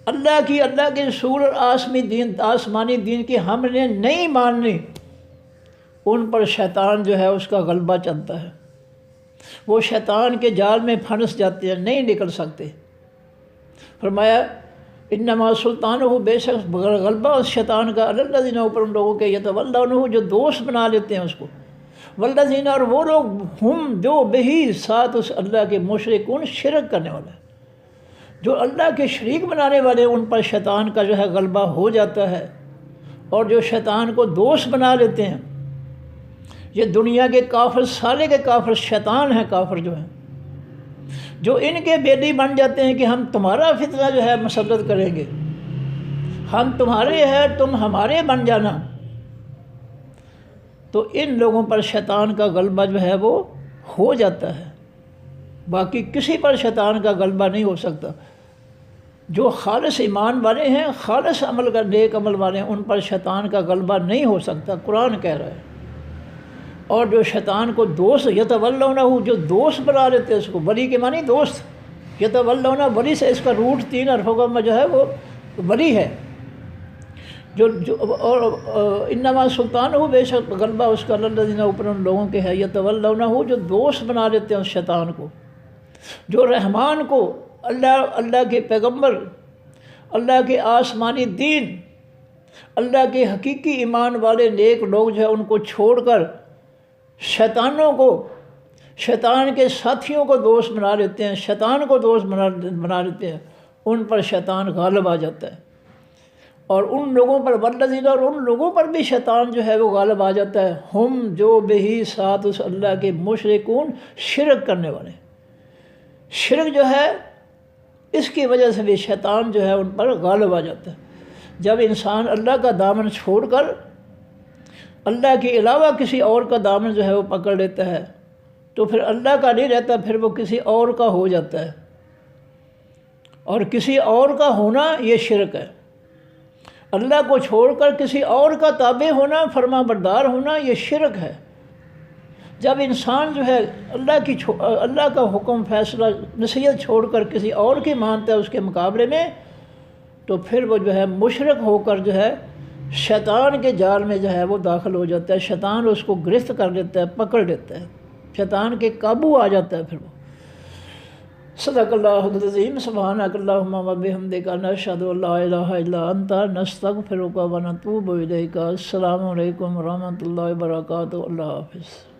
اللہ کی، اللہ کے رسول اور آسمانی دین کی ہم نے نہیں ماننی، ان پر شیطان جو ہے اس کا غلبہ چلتا ہے۔ وہ شیطان کے جال میں پھنس جاتے ہیں، نہیں نکل سکتے۔ فرمایا انما سلطانہ، بے شک غلبہ اس شیطان کا علی الذین، اوپر ان لوگوں کے یتولونہ جو دوست بنا لیتے ہیں اس کو، والذین اور وہ لوگ ہم جو بہی ساتھ اس اللہ کے مشرکون شرک کرنے والے ہیں، جو اللہ کے شریک بنانے والے ان پر شیطان کا جو ہے غلبہ ہو جاتا ہے، اور جو شیطان کو دوست بنا لیتے ہیں۔ یہ دنیا کے کافر، سالے کے کافر شیطان ہیں، کافر جو ہیں، جو ان کے بیٹی بن جاتے ہیں کہ ہم تمہارا فتنہ جو ہے مسلط کریں گے، ہم تمہارے ہیں تم ہمارے بن جانا۔ تو ان لوگوں پر شیطان کا غلبہ جو ہے وہ ہو جاتا ہے، باقی کسی پر شیطان کا غلبہ نہیں ہو سکتا۔ جو خالص ایمان والے ہیں، خالص عمل کا نیک عمل والے ہیں، ان پر شیطان کا غلبہ نہیں ہو سکتا، قرآن کہہ رہا ہے۔ اور جو شیطان کو دوست یتولونہ، جو دوست بنا لیتے ہیں اس کو، ولی کے معنی دوست، یتولونہ ولی سے اس کا روٹ 3 حرفوں میں جو ہے وہ ولی ہے۔ اور انما سلطانہ، بے شک غلبہ اس کا الذین، اوپر ان لوگوں کے ہے، یتولونہ جو دوست بنا لیتے ہیں اس شیطان کو، جو رحمان کو، اللہ کے پیغمبر، اللہ کے آسمانی دین، اللہ کے حقیقی ایمان والے نیک لوگ جو ہے ان کو چھوڑ کر شیطانوں کو، شیطان کے ساتھیوں کو دوست بنا لیتے ہیں، شیطان کو دوست بنا لیتے ہیں، ان پر شیطان غالب آ جاتا ہے۔ اور ان لوگوں پر والذین، اور ان لوگوں پر بھی شیطان جو ہے وہ غالب آ جاتا ہے، ہم جو بہی ساتھ اس اللہ کے مشرکون شرک کرنے والے۔ شرک جو ہے اس کی وجہ سے بھی شیطان جو ہے ان پر غالب آ جاتا ہے۔ جب انسان اللہ کا دامن چھوڑ کر اللہ کے علاوہ کسی اور کا دامن جو ہے وہ پکڑ لیتا ہے تو پھر اللہ کا نہیں رہتا، پھر وہ کسی اور کا ہو جاتا ہے، اور کسی اور کا ہونا یہ شرک ہے۔ اللہ کو چھوڑ کر کسی اور کا تابع ہونا، فرما بردار ہونا، یہ شرک ہے۔ جب انسان جو ہے اللہ کا حکم، فیصلہ، نصیحت چھوڑ کر کسی اور کی مانتا ہے اس کے مقابلے میں، تو پھر وہ جو ہے مشرک ہو کر جو ہے شیطان کے جال میں جو ہے وہ داخل ہو جاتا ہے، شیطان اس کو گرفت کر لیتا ہے، پکڑ لیتا ہے، شیطان کے قابو آ جاتا ہے پھر وہ۔ صدق اللہ العظیم، سبحانک اللہم و بحمدک، نشہد ان لا الہ الا انت، نستغفرک و نتوب الیک۔ السلام علیکم ورحمۃ اللہ وبرکاتہ۔ اللہ حافظ۔